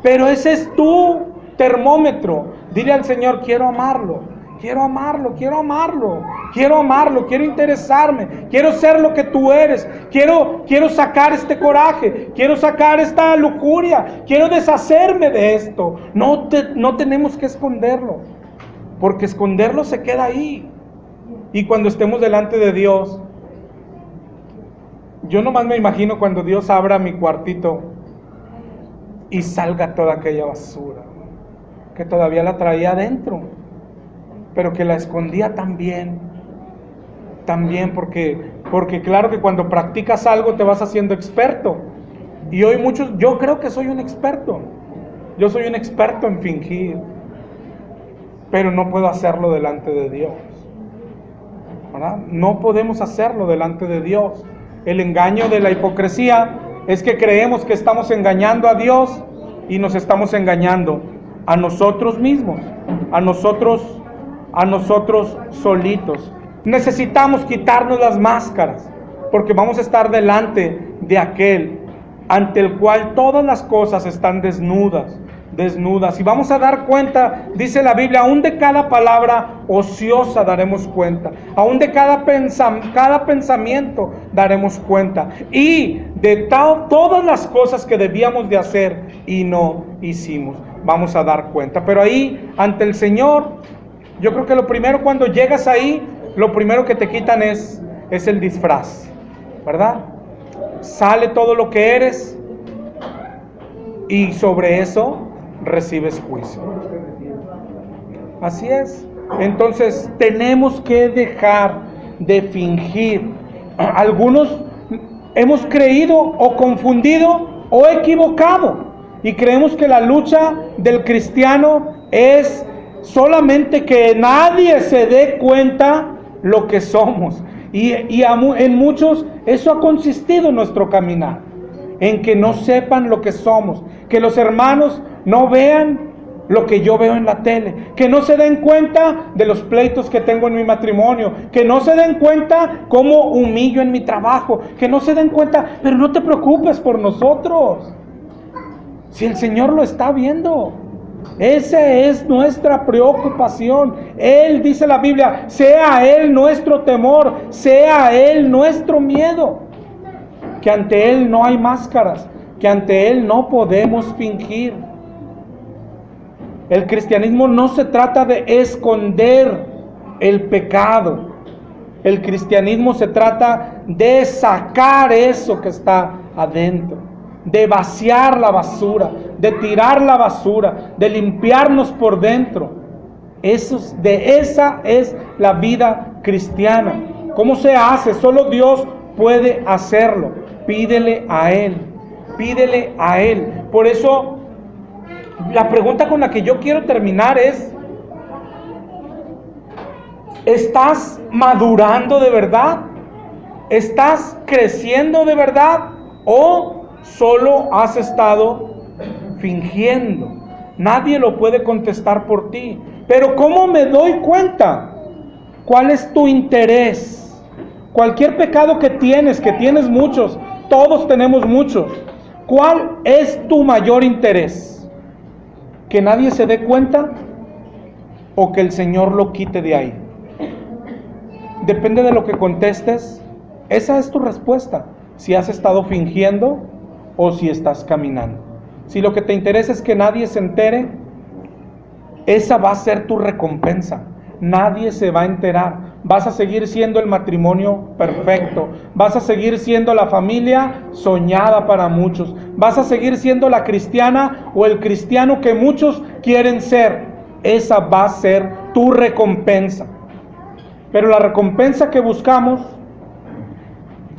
Pero ese es tu termómetro. Dile al Señor, quiero amarlo, quiero amarlo, quiero amarlo, quiero amarlo, quiero interesarme, quiero ser lo que tú eres, quiero sacar este coraje, quiero sacar esta lujuria, quiero deshacerme de esto. No tenemos que esconderlo, porque esconderlo se queda ahí. Y cuando estemos delante de Dios, yo nomás me imagino cuando Dios abra mi cuartito y salga toda aquella basura que todavía la traía adentro, pero que la escondía también, porque claro que cuando practicas algo te vas haciendo experto. Y hoy yo creo que soy un experto. Yo soy un experto en fingir, pero no puedo hacerlo delante de Dios, ¿verdad? No podemos hacerlo delante de Dios. El engaño de la hipocresía es que creemos que estamos engañando a Dios y nos estamos engañando a nosotros mismos, a nosotros solitos. Necesitamos quitarnos las máscaras, porque vamos a estar delante de aquel ante el cual todas las cosas están desnudas, y vamos a dar cuenta, dice la Biblia, aún de cada palabra ociosa daremos cuenta, aún de cada pensamiento daremos cuenta, y de todas las cosas que debíamos de hacer y no hicimos, vamos a dar cuenta. Pero ahí, ante el Señor, yo creo que lo primero, cuando llegas ahí, lo primero que te quitan es el disfraz, ¿verdad? Sale todo lo que eres y sobre eso recibes juicio. Así es. Entonces tenemos que dejar de fingir. Algunos hemos creído o confundido o equivocado y creemos que la lucha del cristiano es solamente que nadie se dé cuenta lo que somos, y en muchos eso ha consistido en nuestro caminar, en que no sepan lo que somos, que los hermanos no vean lo que yo veo en la tele, que no se den cuenta de los pleitos que tengo en mi matrimonio, que no se den cuenta cómo humillo en mi trabajo, que no se den cuenta. Pero no te preocupes por nosotros, si el Señor lo está viendo. Esa es nuestra preocupación. Él, dice la Biblia, sea Él nuestro temor, sea Él nuestro miedo. Que ante Él no hay máscaras, que ante Él no podemos fingir. El cristianismo no se trata de esconder el pecado. El cristianismo se trata de sacar eso que está adentro, de vaciar la basura, de tirar la basura, de limpiarnos por dentro. Esa es la vida cristiana. ¿Cómo se hace? Solo Dios puede hacerlo. Pídele a Él, pídele a Él. Por eso, la pregunta con la que yo quiero terminar es: ¿estás madurando de verdad? ¿Estás creciendo de verdad? ¿O solo has estado fingiendo? Nadie lo puede contestar por ti. Pero ¿cómo me doy cuenta? ¿Cuál es tu interés? Cualquier pecado que tienes muchos, todos tenemos muchos. ¿Cuál es tu mayor interés? ¿Que nadie se dé cuenta o que el Señor lo quite de ahí? Depende de lo que contestes. Esa es tu respuesta. Si has estado fingiendo o si estás caminando. Si lo que te interesa es que nadie se entere, esa va a ser tu recompensa. Nadie se va a enterar. Vas a seguir siendo el matrimonio perfecto. Vas a seguir siendo la familia soñada para muchos. Vas a seguir siendo la cristiana o el cristiano que muchos quieren ser. Esa va a ser tu recompensa. Pero la recompensa que buscamos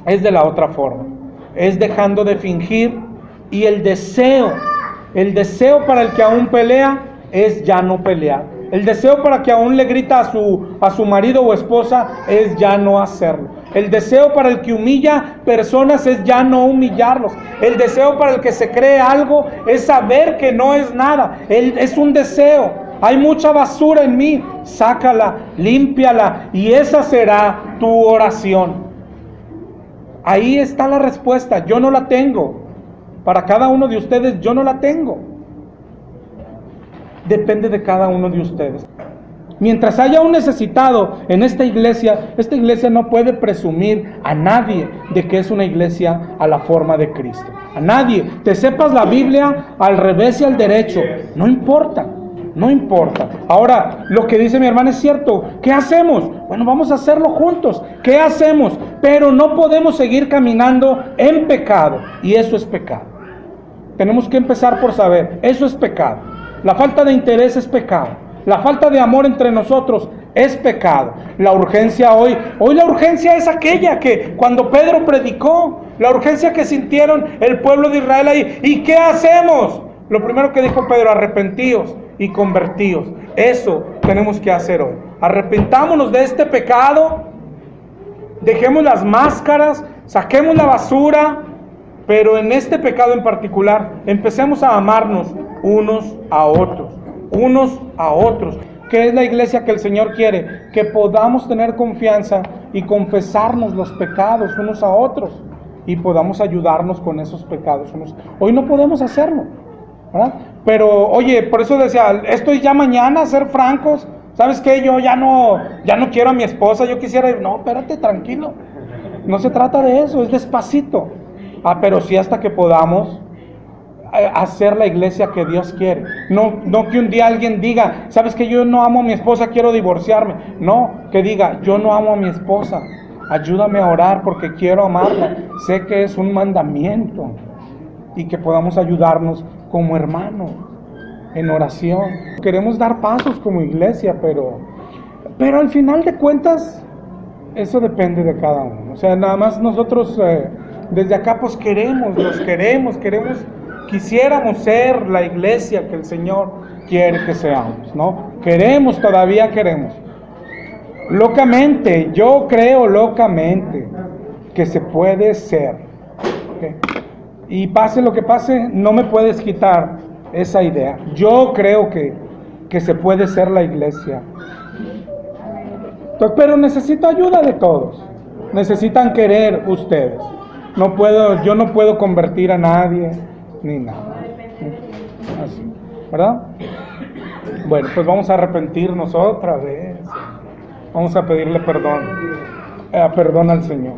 es de la otra forma. Es dejando de fingir, y el deseo para el que aún pelea es ya no pelear. El deseo para que aún le grita a su marido o esposa es ya no hacerlo. El deseo para el que humilla personas es ya no humillarlos. El deseo para el que se cree algo es saber que no es nada. Es un deseo. Hay mucha basura en mí, sácala, límpiala, y esa será tu oración. Ahí está la respuesta. Yo no la tengo. Para cada uno de ustedes yo no la tengo. Depende de cada uno de ustedes. Mientras haya un necesitado en esta iglesia no puede presumir a nadie de que es una iglesia a la forma de Cristo. A nadie. Te sepas la Biblia al revés y al derecho. No importa. No importa. Ahora, lo que dice mi hermana es cierto. ¿Qué hacemos? Bueno, vamos a hacerlo juntos. ¿Qué hacemos? Pero no podemos seguir caminando en pecado. Y eso es pecado. Tenemos que empezar por saber, eso es pecado. La falta de interés es pecado. La falta de amor entre nosotros es pecado. La urgencia hoy la urgencia es aquella que cuando Pedro predicó, la urgencia que sintieron el pueblo de Israel ahí. ¿Y qué hacemos? Lo primero que dijo Pedro, arrepentíos y convertíos. Eso tenemos que hacer hoy. Arrepentámonos de este pecado, dejemos las máscaras, saquemos la basura, pero en este pecado en particular, empecemos a amarnos unos a otros. ¿Qué es la iglesia que el Señor quiere? Que podamos tener confianza y confesarnos los pecados unos a otros y podamos ayudarnos con esos pecados. Hoy no podemos hacerlo, ¿verdad? Pero, oye, por eso decía, esto es ya mañana, ser francos. ¿Sabes qué? Yo ya no quiero a mi esposa, yo quisiera ir. No, espérate, tranquilo. No se trata de eso, es despacito. Pero sí hasta que podamos hacer la iglesia que Dios quiere. No que un día alguien diga, ¿sabes qué? Yo no amo a mi esposa, quiero divorciarme. No, que diga, yo no amo a mi esposa, ayúdame a orar porque quiero amarla. Sé que es un mandamiento. Y que podamos ayudarnos como hermanos en oración. Queremos dar pasos como iglesia, pero al final de cuentas eso depende de cada uno. O sea, nada más nosotros desde acá pues quisiéramos ser la iglesia que el Señor quiere que seamos, ¿no? Todavía queremos. Locamente, yo creo locamente que se puede ser, ¿okay? Y pase lo que pase, no me puedes quitar esa idea. Yo creo que se puede ser la iglesia. Pero necesito ayuda de todos. Necesitan querer ustedes. Yo no puedo convertir a nadie, ni nada. Así, ¿verdad? Bueno, pues vamos a arrepentirnos otra vez. Vamos a pedirle perdón al Señor.